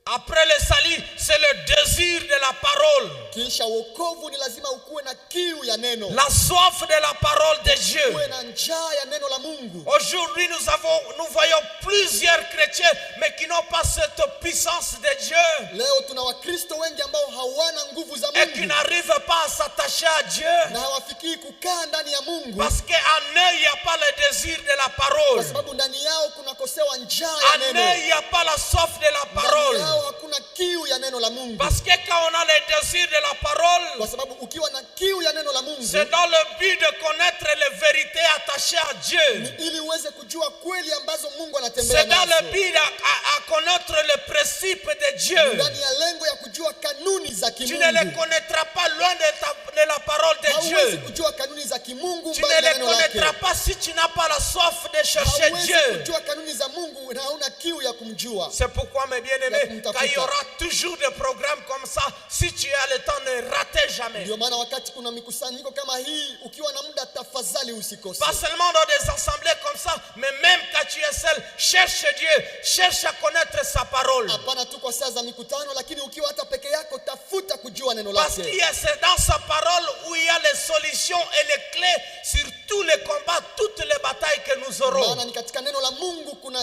Après le salut, c'est le désir de la parole. kisha wokovu ni lazima ukuwe na kiu ya neno. La soif de la parole de Dieu. Uwe na njaa ya neno la Mungu. Aujourd'hui, nous voyons plusieurs chrétiens, mais qui n'ont pas cette puissance de Dieu. Leo tuna Wakristo wengi ambao hawana nguvu za Et qui Mungu n'arrivent pas à s'attacher à Dieu. na hawafikii kukaa ndani ya Mungu Parce qu'en eux, il n'y a pas le désir de la parole. kwa sababu ndani yao kunakosewa njaa ya En eux, neno. il n'y a pas la soif de la Ndani parole. yao hakuna kiu ya neno la Mungu. Parce que quand on a le désir de la parole, Kwa sababu ukiwa na kiu ya neno la Mungu c'est dans le but de connaître les vérités attachées à Dieu. ili uweze kujua kweli ambazo Mungu anatembea C'est dans le nazo. but à connaître les principes de Dieu, ndani ya lengo ya kujua kanuni za tu ne les kimungu. connaîtras pas loin de la parole de Hauwezi Dieu. kujua kanuni za kimungu Tu ne mbali na les neno lake. connaîtras pas si tu n'as pas la soif de chercher Hauwezi Dieu. kujua kanuni za Mungu na hauna kiu ya kumjua. C'est pourquoi, mes bien-aimés, quand il y aura toujours des programmes comme ça, si tu as le temps, ne ratez jamais. Ndio maana wakati kuna mikusanyiko kama hii, ukiwa na muda tafadhali usikose. Pas seulement dans des assemblées comme ça, mais même quand tu es seul, cherche Dieu, cherche à connaître sa parole. Hapana tu kwa saa za mikutano, lakini ukiwa hata peke yako tafuta kujua neno Parce lake. qu'il y a c'est dans sa parole où il y a les solutions et les clés sur tous les combats, toutes les batailles que nous aurons. Maana ni katika neno la Mungu kuna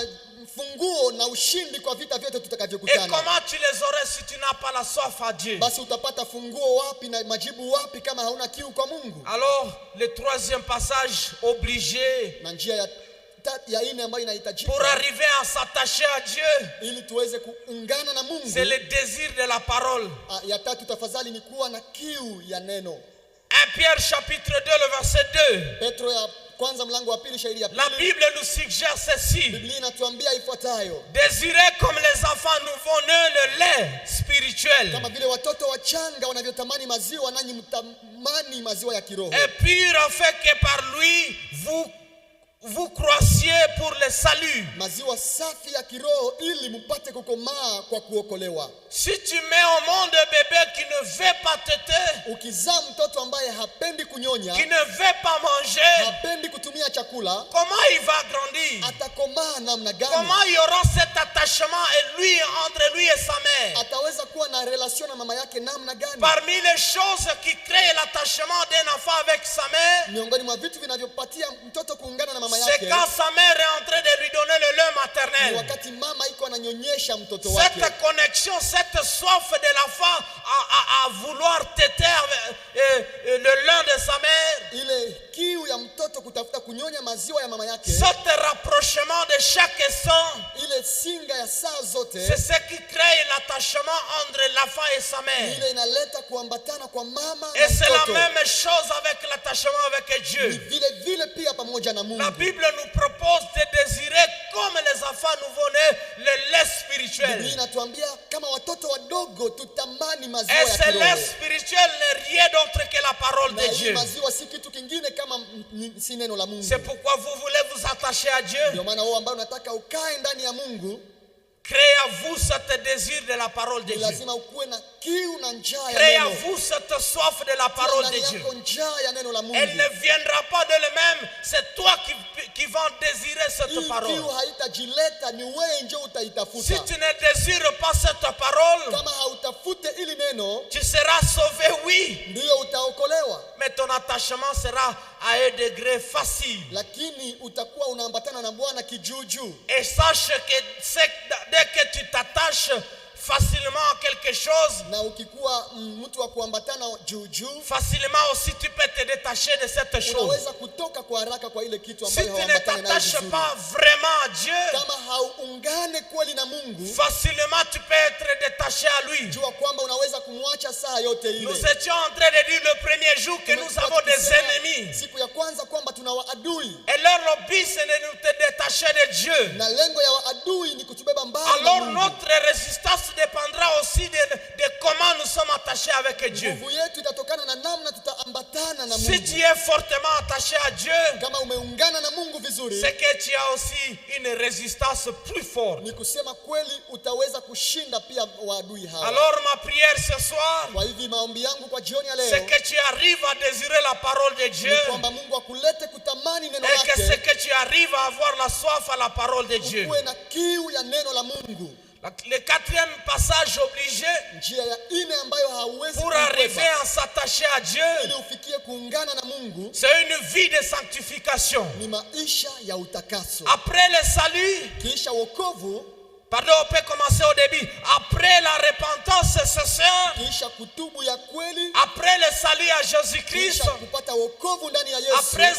funguo na ushindi kwa vita vyote Et tutakavyokutana. comment tu les aurais si tu n'as pas la soif à Dieu? Basi utapata funguo wapi na majibu wapi kama hauna kiu kwa Mungu? Alors, le troisième passage obligé Na njia ya ine ambayo inahitajika pour arriver à s'attacher à Dieu, ili tuweze kuungana na Mungu. c'est le désir de la parole. Ya tatu tafadhali ni kuwa na kiu ya neno. 1 Pierre chapitre 2, le verset 2. Petro ya kwanza mlango wa pili shairi ya La pili. Bible nous suggère ceci. Biblia inatuambia ifuatayo: Désirez comme les enfants nouveau-nés le lait spirituel. kama vile watoto wachanga wanavyotamani maziwa, nanyi mtamani maziwa ya kiroho. Et pur afin que par lui vous croissiez pour le salut. Maziwa safi ya kiroho ili mpate kukomaa kwa kuokolewa. Si tu mets au monde un bébé qui ne veut pas téter, Ukizaa mtoto ambaye hapendi kunyonya, qui ne veut pas manger, hapendi kutumia chakula, comment il va grandir? atakomaa namna gani? Comment il y aura cet attachement entre lui et sa mère? Ataweza kuwa na relation na mama yake namna gani? Parmi les choses qui créent l'attachement d'un enfant avec sa mère, Miongoni mwa vitu vinavyopatia mtoto kuungana na mama c'est yake quand sa mère est en train de lui donner le lait ni maternel. wakati mama iko ananyonyesha mtoto Cette wake. connexion, cette soif de l'enfant à vouloir téter le lait de sa mère, Ile kiu ya mtoto kutafuta kunyonya maziwa ya mama yake, cet rapprochement de chaque instant, ile singa ya saa zote, c'est ce qui crée l'attachement entre l'enfant et sa mère. ile inaleta kuambatana kwa mama Et na c'est la mtoto. même chose avec l'attachement avec Ni Dieu. vile vile pia pamoja na La Mungu. Bible nous propose de désirer comme les enfants nouveau-nés le lait Biblia spirituel. inatuambia kama watoto wadogo tutamani maziwa Et ya ce lait kiroho. spirituel n'est rien d'autre que la parole Na de hii Dieu. maziwa si kitu kingine kama si neno la Mungu. C'est pourquoi vous voulez vous attacher à Dieu. Ndio maana wao ambao unataka ukae ndani ya Mungu, Créez à vous ce désir de la parole de ni Dieu. lazima ukuwe na kiu na njaa ya Créez à neno. vous cette soif de la Tia parole de ndani Dieu. yako njaa ya neno la Mungu. Elle ne viendra pas de lui-même. C'est toi qui vas désirer cette Hii parole. kiu haitajileta, ni wewe ndio Si utaitafuta. tu ne désires pas cette parole, Kama hautafute ili neno, tu seras sauvé, oui. ndio utaokolewa, Mais ton attachement sera à un degré facile. lakini utakuwa unaambatana na Bwana kijuujuu. Et sache que dès que tu t'attaches facilement à quelque chose, Na ukikuwa mtu wa kuambatana juujuu, facilement aussi tu peux te détacher de cette chose. unaweza kutoka kwa haraka kwa ile kitu Si ambayo tu ne hauambatani nayo t'attaches vizuri. pas vraiment à Dieu, Kama hauungane kweli na Mungu, facilement tu peux être détaché à lui. jua kwamba unaweza kumwacha saa yote ile. Nous étions en train de dire le premier jour que nous Tumekuwa avons des tukisema ennemis. siku ya kwanza kwamba tuna waadui, Et leur lobby, c'est de nous te détacher de Dieu. na lengo ya waadui ni kutubeba mbali na Alors Mungu. notre résistance dépendra aussi de comment nous sommes attachés avec Dieu. Nguvu yetu itatokana na namna tutaambatana na Si Mungu. tu es fortement attaché à Dieu, Kama umeungana na Mungu vizuri, c'est que tu as aussi une résistance plus forte. ni kusema kweli utaweza kushinda pia waadui hawa. Alors ma prière ce soir, Kwa hivi maombi yangu kwa jioni ya c'est leo que tu arrives à désirer la parole de Dieu ni kwamba Mungu akulete kutamani neno et que c'est lake, que tu arrives à avoir la soif à la parole de Dieu. ukuwe na kiu ya neno la Mungu. Le quatrième passage obligé Njia ya ine ambayo hauwezi pour arriver kuikwepa à s'attacher à Dieu, ili ufikie kuungana na Mungu c'est une vie de sanctification. ni maisha ya utakaso. Après le salut, Kisha wokovu, pardon, on peut commencer au début. Après la repentance sincère, kisha kutubu ya kweli, après le salut à Jésus-Christ, kisha kupata wokovu ndani ya Yesu, après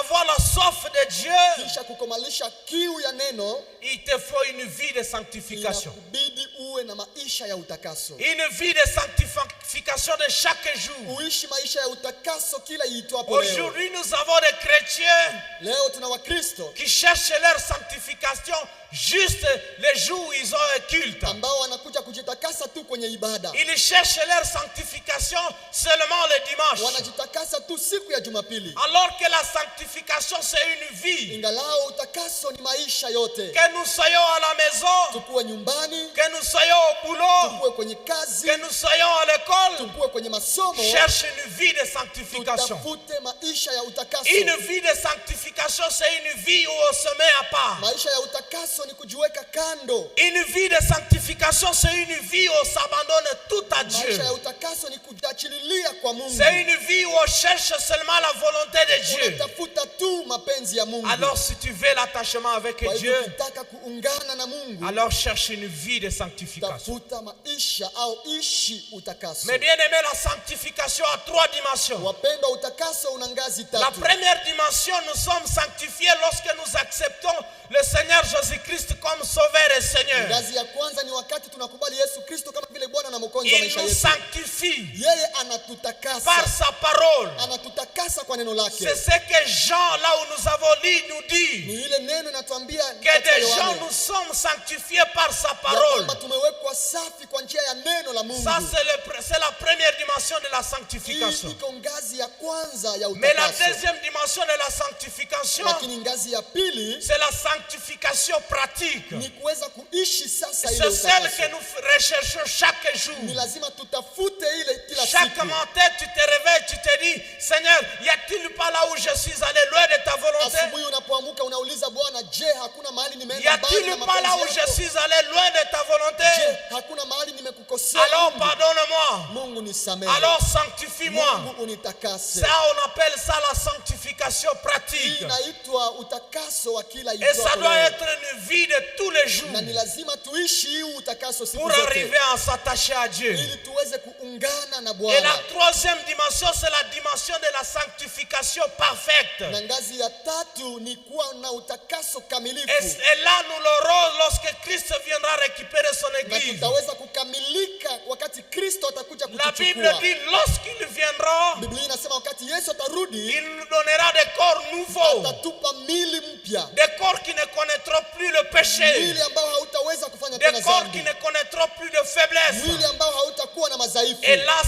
avoir la soif de Dieu, kisha kukomalisha kiu ya neno, il te faut une vie de sanctification. inakubidi uwe na maisha ya utakaso. Une vie de sanctification de chaque jour. Uishi maisha ya utakaso kila iitwapo leo. Aujourd'hui, nous avons des chrétiens Leo tuna Wakristo qui cherchent leur sanctification juste les jours où ils ont un culte. ambao wanakuja kujitakasa tu kwenye ibada. Ils cherchent leur sanctification seulement le dimanche. Wanajitakasa tu siku ya Jumapili. Alors que la sanctification c'est une vie. Ingalao utakaso ni maisha yote. Que nous soyons à la maison, Tukuwe nyumbani, que nous soyons au boulot, tukuwe kwenye kazi, que nous soyons à l'école, tukuwe kwenye masomo. cherche une vie de sanctification. Tutafute maisha ya utakaso. Une vie de sanctification, c'est une vie où on se met à part. Maisha ya utakaso ni kujiweka kando. Une vie de sanctification, c'est une vie où on s'abandonne tout à Dieu. Maisha ya utakaso ni kujiachililia kwa Mungu. C'est une vie où on cherche seulement la volonté de Dieu. Unatafuta tu mapenzi ya Mungu. Alors si tu veux l'attachement avec Kwa hivyo Dieu, ukitaka kuungana na Mungu, alors cherche une vie de sanctification. tafuta maisha au ishi utakaso. Mais bien aimé, la sanctification a trois dimensions. Wapendwa, utakaso una ngazi La tatu. première dimension, nous sommes sanctifiés lorsque nous acceptons le Seigneur Jésus-Christ comme Sauveur et Seigneur. Ngazi ya kwanza ni wakati tunakubali Yesu Kristo kama vile Bwana na Mwokozi wa Il maisha nous yetu. sanctifie Yeye par anatutakasa, sa parole. anatutakasa kwa neno lake. C'est ce que Jean, là où nous avons lu, nous dit. Ni ile neno inatuambia Que katika des gens Yohane nous sommes sanctifiés par sa ya parole. kwamba tumewekwa safi kwa njia ya neno la Mungu. Ça, c'est la première dimension de la Hii sanctification. iko ngazi ya kwanza ya Mais la utakaso. deuxième dimension de la sanctification, Lakini ngazi ya pili c'est la sanctification pratique. ni kuweza kuishi sasa ile C'est celle utakaso. que nous recherchons chaque jour. Ni lazima tutafute ile kila Chaque siku. matin, tu te réveilles, tu te dis, Seigneur, y a-t-il pas là où je suis allé loin de ta volonté? Asubuhi unapoamka unauliza Bwana, je, hakuna mahali Y nimeenda mbali na a-t-il pas là où mapenzi je yako? suis allé loin de ta volonté? Je, hakuna mahali nimekukosea? Alors Mungu? pardonne-moi. Mungu nisamehe. Alors sanctifie-moi. Mungu unitakase. Ça, on appelle ça la sanctification Hii pratique. inaitwa utakaso wa kila Et ça itwapo doit leo. être une vie de tous les jours Na ni lazima tuishi hii utakaso siku pour zote arriver à s'attacher à Dieu. ili tuweze kuungana na Et Bwana. la troisième dimension, c'est la dimension de la sanctification parfaite. Na ngazi ya tatu ni kuwa na utakaso kamilifu. Et là, nous l'aurons lorsque Christ viendra récupérer son Na église. tutaweza kukamilika wakati Kristo atakuja La Bible kutuchukua. dit, lorsqu'il viendra, Biblia inasema wakati Yesu atarudi il nous donnera des corps nouveaux, atatupa mili mpya, des corps qui ne connaîtront plus le péché, mwili ambao hautaweza kufanya des tena corps qui dhambi, ne connaîtront plus de faiblesse. mwili ambao hautakuwa na madhaifu. Et là,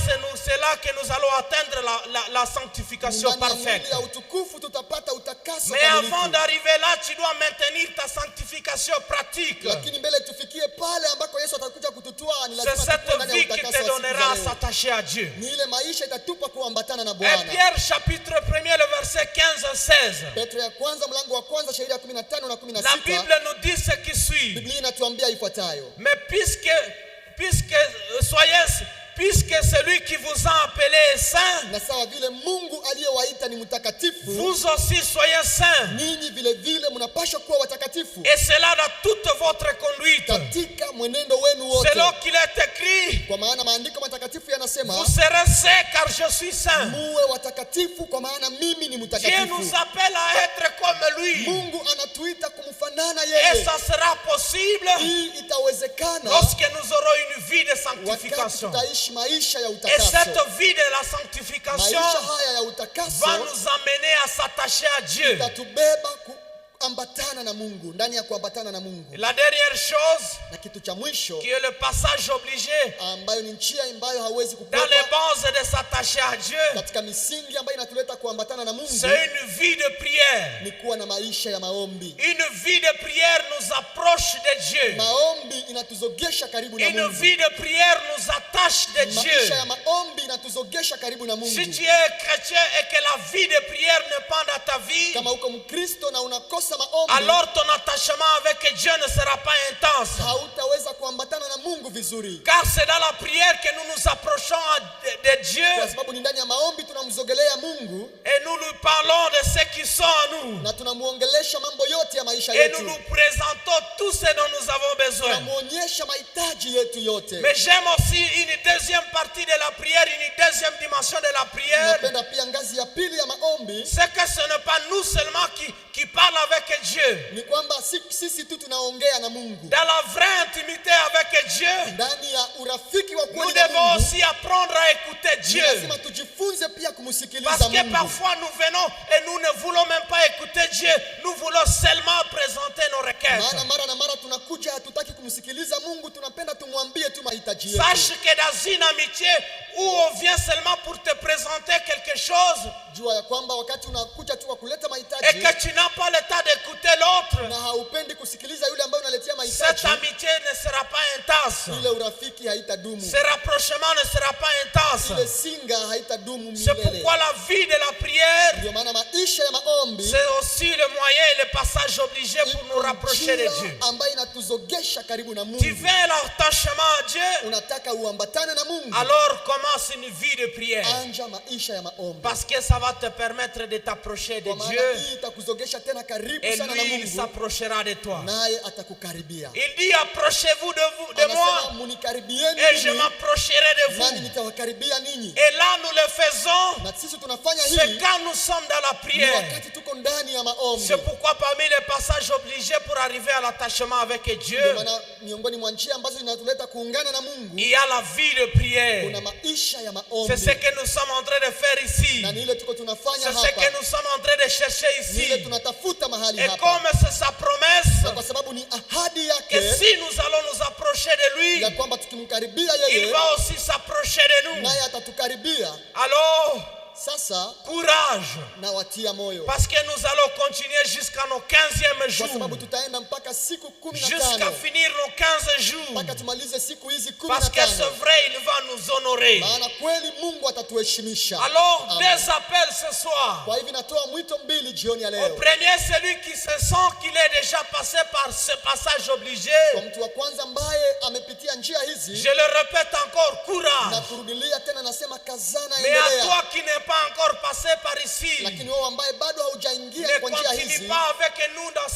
c'est là que nous allons atteindre la sanctification Ndani ya parfaite. mwili ya utukufu tutapata utakaso Mais avant kamilifu. d'arriver là, tu dois maintenir ta sanctification pratique. Lakini mbele tufikie pale ambako Yesu atakuja kututoa, ni C'est lazima tukuwe cette ndani ya vie qui utakaso te wa siku donnera za à leo. s'attacher à Dieu. Ni ile maisha itatupa kuambatana na Et Bwana. Pierre chapitre 1er, le verset 15 et 16. Petro ya kwanza mlango wa kwanza shairi ya 15 na La 16. Bible nous dit ce qui suit. Biblia inatuambia ifuatayo: Mais puisque celui qui vous a appelé est saint, na sawa vile Mungu aliyewaita ni mtakatifu, vous aussi soyez saints. ninyi vile vile mnapaswa kuwa watakatifu Et cela dans toute votre conduite. katika mwenendo wenu wote, Selon qu'il est écrit, kwa maana maandiko matakatifu yanasema vous serez saints car je suis saint. muwe watakatifu kwa maana mimi ni Dieu mtakatifu. nous appelle à être comme lui. Mungu anatuita kumfanana Et yeye. ça sera possible Hii itawezekana lorsque nous aurons une vie de wakati sanctification. tutaishi maisha ya Et utakaso. cette vie de la sanctification Maisha haya ya va utakaso nous amener à s'attacher à Dieu. itatubeba kuambatana na Mungu, ndani ya kuambatana na Mungu. La dernière chose, Na kitu cha mwisho qui est le passage obligé ambayo ni njia ambayo hawezi dans les kukwepa bases de s'attacher à Dieu, katika misingi ambayo inatuleta kuambatana na Mungu c'est une vie de prière. ni kuwa na maisha ya maombi. Une vie de prière nous approche de Dieu. Maombi inatuzogesha karibu na Une Mungu. vie de prière nous attache de Dieu. Maisha ya maombi inatuzogesha karibu na Si Mungu. tu es chrétien et que la vie de prière n'est pas dans ta vie, Kama uko Mkristo na unakosa maombi, alors ton attachement avec Dieu ne sera pas intense. hautaweza kuambatana na Mungu vizuri, Car c'est dans la prière que nous nous approchons de Dieu kwa sababu ni ndani ya maombi tunamzogelea Mungu et nous lui parlons de ce qui sont à nous. na tunamuongelesha mambo yote ya maisha Et nous yetu, nous présentons tout ce dont nous avons besoin. tunamuonyesha mahitaji yetu yote. Mais j'aime aussi une deuxième partie de la prière, une deuxième dimension de la prière. Napenda pia ngazi ya pili ya maombi, C'est que ce n'est pas nous seulement qui parlons avec avec Dieu, ni kwamba sisi tu tunaongea na Mungu. dans la vraie intimité avec Dieu, Ndani ya urafiki wa nous kweli na devons Mungu, aussi apprendre à écouter ni Dieu. lazima tujifunze pia Parce kumsikiliza que Mungu. parfois nous venons et nous ne voulons même pas écouter Dieu. Nous voulons seulement présenter nos requêtes. Maana mara na mara tunakuja hatutaki kumsikiliza Mungu, tunapenda tumwambie tu mahitaji yetu. Sache que dans une amitié où on vient seulement pour te présenter quelque chose Jua ya kwamba wakati unakuja tu kwa kuleta et mahitaji que tu n'as pas le temps d'écouter l'autre, na haupendi kusikiliza yule ambaye unaletea cette mahitaji, amitié ne sera pas intense. ile urafiki haitadumu, Ce rapprochement ne sera pas intense. ile singa haitadumu C'est milele. pourquoi la vie de la prière, Ndio maana maisha ya maombi c'est aussi le moyen et le passage obligé pour nous rapprocher de Dieu. njia ambayo inatuzogesha karibu na Tu Mungu. veux l'attachement à Dieu, Unataka uambatane na Mungu, alors commence une vie de prière. anja maisha ya maombi, Parce que ça va te permettre de t'approcher de kwa maana Dieu hii itakuzogesha tena karibu et sana na lui il Mungu, s'approchera de toi. naye atakukaribia. Il dit approchez-vous de Anasema moi munikaribieni et je mimi, m'approcherai de nani vous. nitawakaribia ninyi. Et là nous le faisons, Na sisi tunafanya c'est hii quand nous sommes dans la ni prière. wakati tuko ndani ya maombi. C'est pourquoi parmi les passages obligés pour arriver à l'attachement avec Dieu, Ndio maana miongoni mwa njia ambazo zinatuleta kuungana na Mungu il y a la vie de prière. kuna maisha ya C'est maombi, ce que nous sommes en train de faire ici. na ni ile tuko tunafanya C'est ce que hapa, nous sommes en train de chercher ni ile ici. tunatafuta mahali Et hapa, comme c'est sa na promesse, kwa sababu ni ahadi que yake si nous allons nous approcher de lui, ya kwamba tukimkaribia il yeye va aussi s'approcher de nous. naye atatukaribia. Alors, Sasa courage, nawatia moyo, parce que nous allons continuer jusqu'à nos 15e kwa jours, sababu tutaenda mpaka siku jusqu'à 15, finir nos 15 jours, mpaka tumalize siku hizi parce que c'est 15, vrai, il va nous honorer. maana kweli Mungu atatuheshimisha. Alors, Amen. deux appels ce soir. Kwa hivi natoa mwito mbili jioni ya Au leo. premier, celui qui se sent qu'il est déjà passé par ce passage obligé. Kwa mtu wa kwanza ambaye amepitia njia hizi, Je le répète encore, na courage. kurudilia tena nasema kazana, Mais à endelea. toi qui n'es pas encore passé par ici, Lakini wewe ambaye bado haujaingia ne kwa njia continue hizi, pas avec nous dans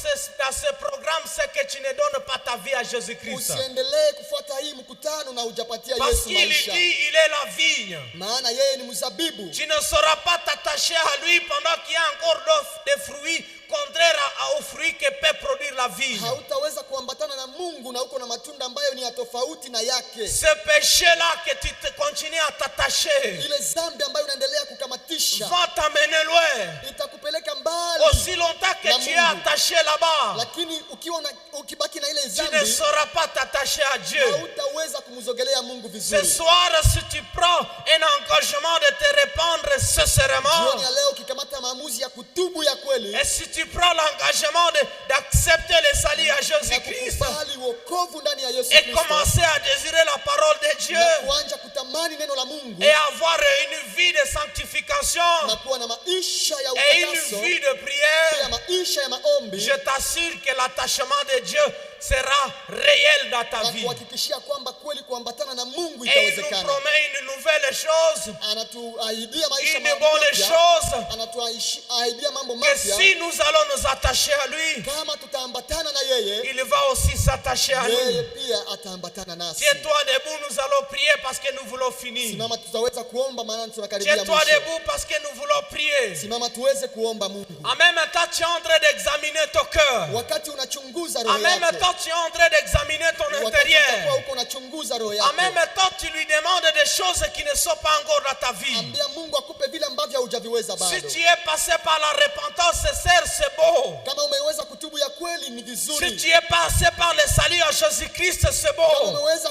ce programme, c'est que tu ne donnes pas ta vie à Jésus-Christ. usiendelee kufuata hii mkutano na hujapatia Parce Yesu qu'il dit, maisha, il est la vigne. maana yeye ni mzabibu. Tu ne sauras pas t'attacher à lui pendant qu'il y a encore des fruits contraires aux fruits que peut produire la vigne. Hautaweza kuambatana na Mungu na uko na matunda ambayo ni ya tofauti na yake. Ce péché-là que tu continues à t'attacher Ile dhambi ambayo unaendelea kukamatisha va t'amener loin. itakupeleka mbali, Aussi longtemps que na tu es Mungu. attaché là-bas, lakini ukibaki na ile tu ne dhambi sauras pas t'attacher à Dieu. hautaweza kumzogelea Mungu Ce vizuri. soir, si tu prends un engagement de te répandre sincèrement, Jioni ya leo ukikamata maamuzi ya kutubu ya kweli et si tu prends l'engagement d'accepter le salut à na Jésus-Christ kukubali wokovu ndani ya Yesu et Kristo commencer à désirer la parole de Dieu na kuanja kutamani neno la Mungu et avoir une vie de sanctification na kuwa na maisha ya et une utakaso vie de pia prière, maisha ya maombi, je t'assure que l'attachement de Dieu sera réel dans ta na vie. kuhakikishia kwamba kweli kuambatana na Mungu Et il nous itawezekana. promet une nouvelle chose, Anatuahidia maisha une bonne mapya, chose, anatuahidia mambo que mapya. si nous allons nous attacher à lui, Kama tutaambatana na yeye, il va aussi s'attacher à yeye nous. pia ataambatana nasi. Tiens-toi debout, nous allons prier parce que nous voulons finir. Simama, tutaweza kuomba maana tunakaribia Tiens-toi mwisho. debout parce que nous voulons prier. Simama tuweze kuomba Mungu. En même temps, tu es en train d'examiner ton cœur. Wakati unachunguza En roho même yako, temps, tu es en train d'examiner ton wakati utakuwa intérieur. huko unachunguza roho En yako, même temps, tu lui demandes des choses qui ne sont pas encore dans ta vie. ambia Mungu akupe vile ambavyo haujaviweza Si bado. tu es passé par la repentance sincère, c'est beau. Kama umeweza kutubu ya kweli ni Si vizuri. tu es passé par le salut en Jésus-Christ, c'est Kama beau. umeweza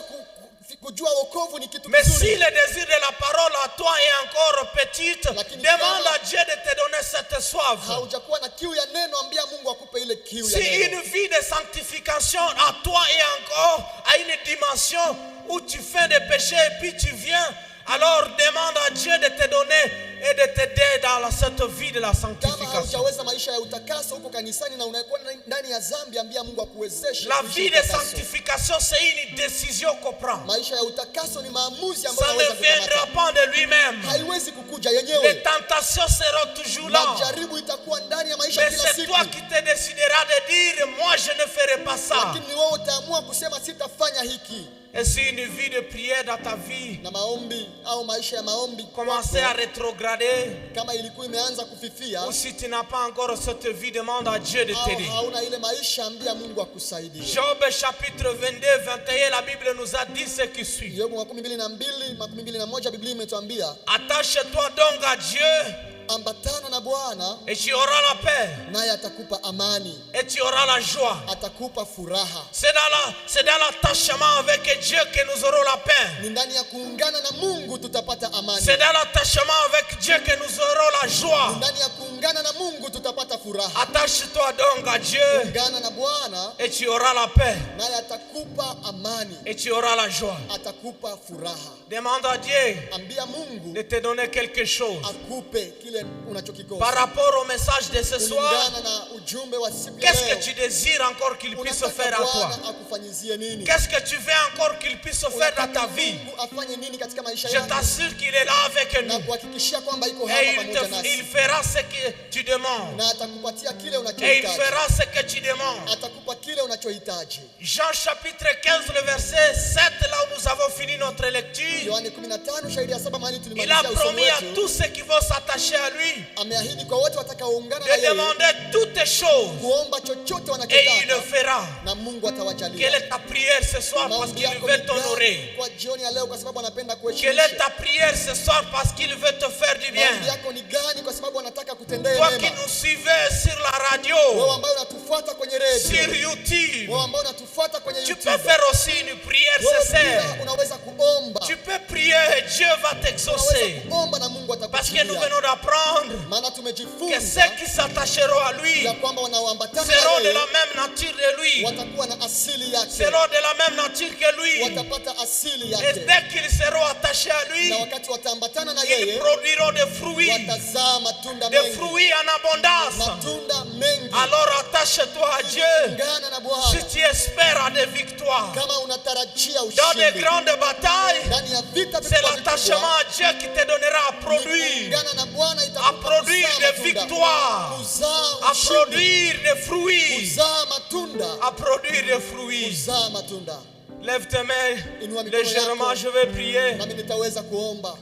kujua wokovu ni kitu Mais si kizuri. le désir de la parole à toi est encore petite, Lakini demande kama- à Dieu de te donner cette soif. Haujakuwa na kiu ya neno, ambia Mungu akupe ile kiu ya Si une neno. vie de sanctification à toi est encore à une dimension où tu fais des péchés et puis tu viens, alors demande à Dieu de te donner et de t'aider dans cette vie de la Kama sanctification. haujaweza maisha ya utakaso huko kanisani na unakuwa ndani ya dhambi, ambia Mungu akuwezeshe. La kuishi vie de utakaso. sanctification, c'est une décision qu'on prend. Maisha ya utakaso ni maamuzi ambayo Ça ne unaweza viendra kukamata. pas de lui-même. Haiwezi kukuja Les yenyewe. tentations seront toujours là. Majaribu itakuwa ndani ya maisha Mais kila c'est siku. toi qui te décideras de dire, moi je ne ferai pas ça. lakini ni wewe utaamua kusema sitafanya hiki. Et si une vie de prière dans ta vie Na maombi au maisha ya maombi commençait à rétrograder, kama ilikuwa imeanza kufifia, ou si tu n'as pas encore cette vie, demande à Dieu de au t'aider. hauna ile maisha, ambia Mungu akusaidie. Job chapitre 22, 21, la Bible nous a dit ce qui suit. Yobu 22:21 Biblia imetuambia, attache-toi donc à Dieu, ambatana na Bwana et tu auras la paix, naye atakupa amani, et tu auras la joie. atakupa furaha. C'est dans l'attachement avec Dieu que nous aurons la paix. Ni ndani ya kuungana na Mungu tutapata amani. C'est dans l'attachement avec Dieu que nous aurons la Ni joie. ndani ya kuungana na Mungu tutapata furaha. Attache-toi donc à Dieu, Ungana na Bwana et tu auras la paix, naye atakupa amani, et tu auras la joie. atakupa furaha. Demande à Dieu Ambia Mungu de te donner quelque chose. akupe kile unachokikosa. Par rapport au message de ce soir, Kulingana na ujumbe wa siku ya qu'est-ce que leo, tu désires encore qu'il puisse unataka faire à toi? Bwana akufanyizie nini? Qu'est-ce que tu veux encore qu'il puisse faire dans ta Unataka vie? Mungu afanye nini katika maisha Je yako? t'assure qu'il est là avec Na nous. kuhakikishia kwamba iko Et hapa pamoja nasi. il fera ce que tu demandes. Na atakupatia kile Et il unachohitaji. fera ce que tu demandes. Atakupa kile unachohitaji. Jean chapitre 15, le verset 7, là où nous avons fini notre lecture. Yohane 15 shairi ya 7 mahali Il a tulimalizia usomo promis à wetu. tous ceux qui vont s'attacher à lui Ameahidi kwa wote watakaoungana na de yeye demander toutes choses. kuomba chochote Et il le wanachotaka fera. na Mungu Quelle atawajalia. est ta prière ce soir parce Maombi qu'il yako veut ni t'honorer? gani kwa jioni ya leo kwa sababu anapenda Quelle est kuheshimisha? ta prière ce soir parce qu'il veut te faire du bien? Maombi yako ni gani kwa sababu anataka kutendea Toi qui mema? nous suivez sur la radio, Wewe ambaye unatufuata kwenye sur radio, YouTube, wewe ambaye unatufuata kwenye tu peux YouTube, faire aussi une prière wewe sincère. pia unaweza kuomba. Tu peux prier et Dieu va Unaweza t'exaucer. kuomba na Mungu Parce que nous atakujibu. venons d'apprendre Maana que tumejifunza ceux qui s'attacheront à lui ya kwamba wanaoambatana seront na de yeye la même nature de lui, watakuwa na asili yake, seront de la même nature que lui. watapata asili Et yake, dès qu'ils seront attachés à lui, na wakati wataambatana na ils yeye produiront des fruits watazaa matunda des mengi, fruits en abondance. matunda mengi. Alors attache-toi à Dieu Ungana na si Bwana tu espères à des victoires. kama unatarajia Dans des ushindi grandes batailles, ndani ya vita c'est vikubwa l'attachement vikubwa. à Dieu qui te donnera à produire, Ungana na Bwana à itakupa produire kuzaa des matunda, victoires, kuzaa à ushindi, produire des fruits, kuzaa matunda, à produire des fruits. kuzaa matunda. Lève tes mains Inua mikono légèrement, yako, je vais prier. nami nitaweza kuomba.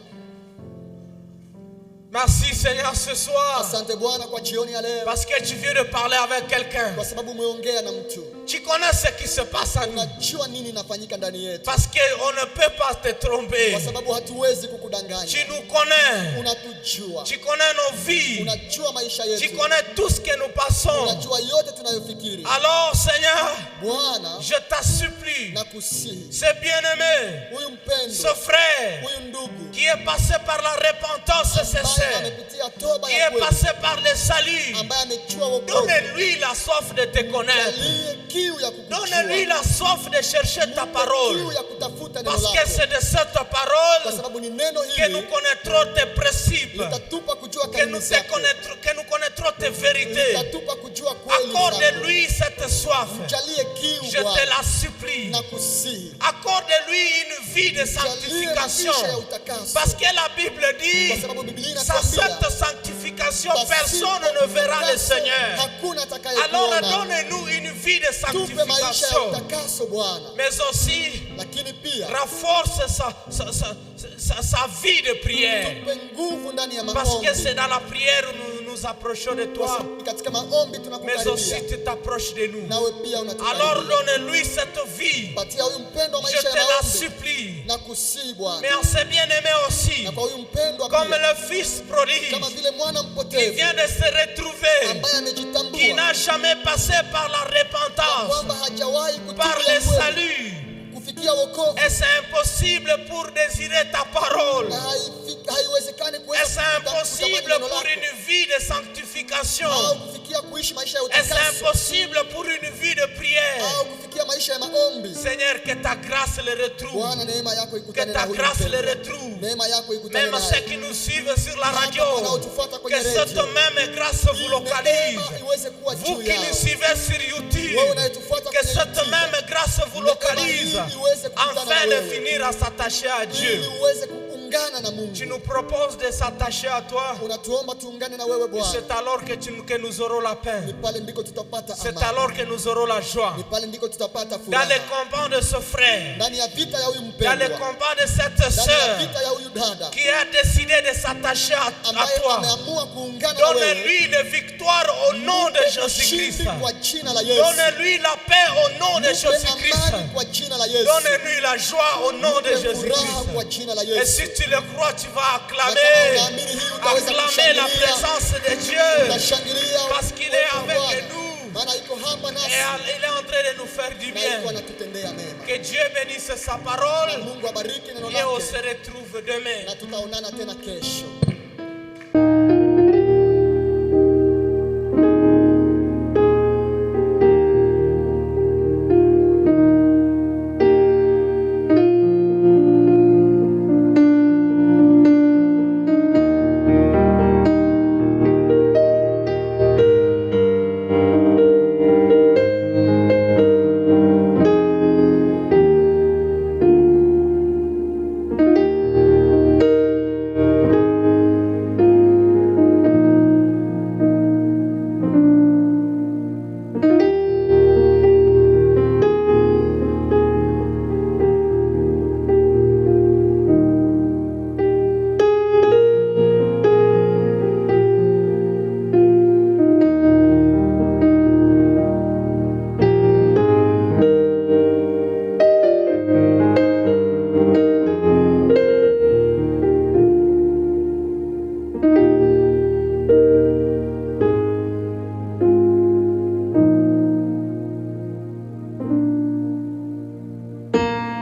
Merci Seigneur ce soir, Asante Bwana kwa jioni ya leo, parce que tu viens de parler avec quelqu'un. kwa sababu umeongea na mtu, Tu connais ce qui se passe en nous, unajua nini inafanyika ndani yetu, parce qu'on ne peut pas te tromper. kwa sababu hatuwezi Tu kukudanganya. nous connais, Unatujua, tu connais nos vies, unajua maisha tu yetu, connais tout ce que nous passons. unajua yote tunayofikiri. Alors Seigneur, Bwana, je t'en supplie, nakusihi ce bien-aimé, huyu ce mpendo, frère huyu ndugu qui est passé par la repentance ambaye sincère, amepitia toba qui ya est kweli, passé par le salut, ambaye amechua wokovu, donne-lui la soif de te connaître. aliye kiu ya Donne-lui kukujua, la soif de chercher ta kiu parole. ya kutafuta neno Parce que lako, c'est de cette kwa parole sababu ni neno que nous hili connaîtrons tes principes, litatupa kujua que kanuni zako, que nous connaîtrons tes vérités. litatupa kujua kweli zako. Accorde-lui cette soif. Jalie kiu Je te Bwana, la supplie. nakusihi. Accorde-lui une vie de Jalie maisha ya sanctification. utakaso, Parce que la Bible kwa dit, sababu Biblia sans inatuambia cette sanctification, pasipo personne ne verra le utakaso, Seigneur. hakuna Alors atakayekuona. donne-nous une vie de Tupe maisha ya sanctification, utakaso Bwana, mais aussi lakini pia renforce sa vie de prière. tupe nguvu ndani ya Parce que c'est maombi, dans la prière où nous nous approchons de kwa toi, sababu katika maombi mais aussi tunakukaribia, tu t'approches de nous. nawe pia Alors unatukaribia. donne-lui cette vie. Patia huyu mpendo wa Je maisha te ya la maombi, supplie. nakusihi Bwana, Mais on s'est bien aimé aussi, na kwa huyu mpendo comme pia, le fils prodigue kama vile mwana qui mpotevu vient de se retrouver, ambaye qui amejitambua n'a jamais passé par la repentance, kwamba hajawahi par kutubu le ya kweli, salut. kufikia wokovu, Et c'est impossible pour désirer ta parole. na haiwezekani Et kuweza c'est kutamani impossible neno pour lako, une vie de sanctification. au kufikia kuishi maisha ya Et c'est utakaso, impossible pour une vie de prière. au kufikia maisha ya maombi. Seigneur, que ta grâce le retrouve. Bwana, neema yako Que ikutane na ta huyu grâce le mpendo, retrouve. neema yako ikutane Même ceux naye, qui nous suivent sur la hata radio, wanaotufuata que kwenye cette redio, même grâce vous localise. neema iweze kuwa Vous juu qui nous yao. suivez sur YouTube, Wewe unayetufuata que kwenye cette YouTube, même grâce vous neema localise hii iweze kukutana afin na de wewe, finir à s'attacher à ili Dieu. uweze kuungana kuungana na Mungu. Tu nous proposes de s'attacher à toi. Unatuomba tuungane na wewe Et Bwana. c'est alors que nous aurons la paix. Ni pale ndiko tutapata C'est amani. alors que nous aurons la joie. Ni pale ndiko tutapata Dans furaha. les combats de ce frère, Ndani ya vita ya huyu dans les mpendwa. combats de cette Ndani ya sœur vita ya huyu dada qui a décidé de s'attacher à ambaye toi, ameamua kuungana na wewe. donne-lui les victoires au nom de Jésus-Christ. Ushindi kwa jina la Yesu. Donne-lui la paix au nom de Mupe Jésus-Christ. amani kwa jina la Yesu. Donne-lui la joie au nom de Mupe furaha kwa Jésus-Christ. jina la Et Yesu. si tu le crois, tu vas Na acclamer. kama unaamini hii utaweza Acclamer la kushangilia. présence de Dieu. Utashangilia Parce qu'il est uwepo wa avec Bwana. nous. Maana iko hapa Et nasi il est en train de nous faire du na iko bien. anatutendea mema. Que Dieu bénisse sa Na parole. Mungu abariki neno Et on lake se retrouve demain. na tutaonana tena kesho.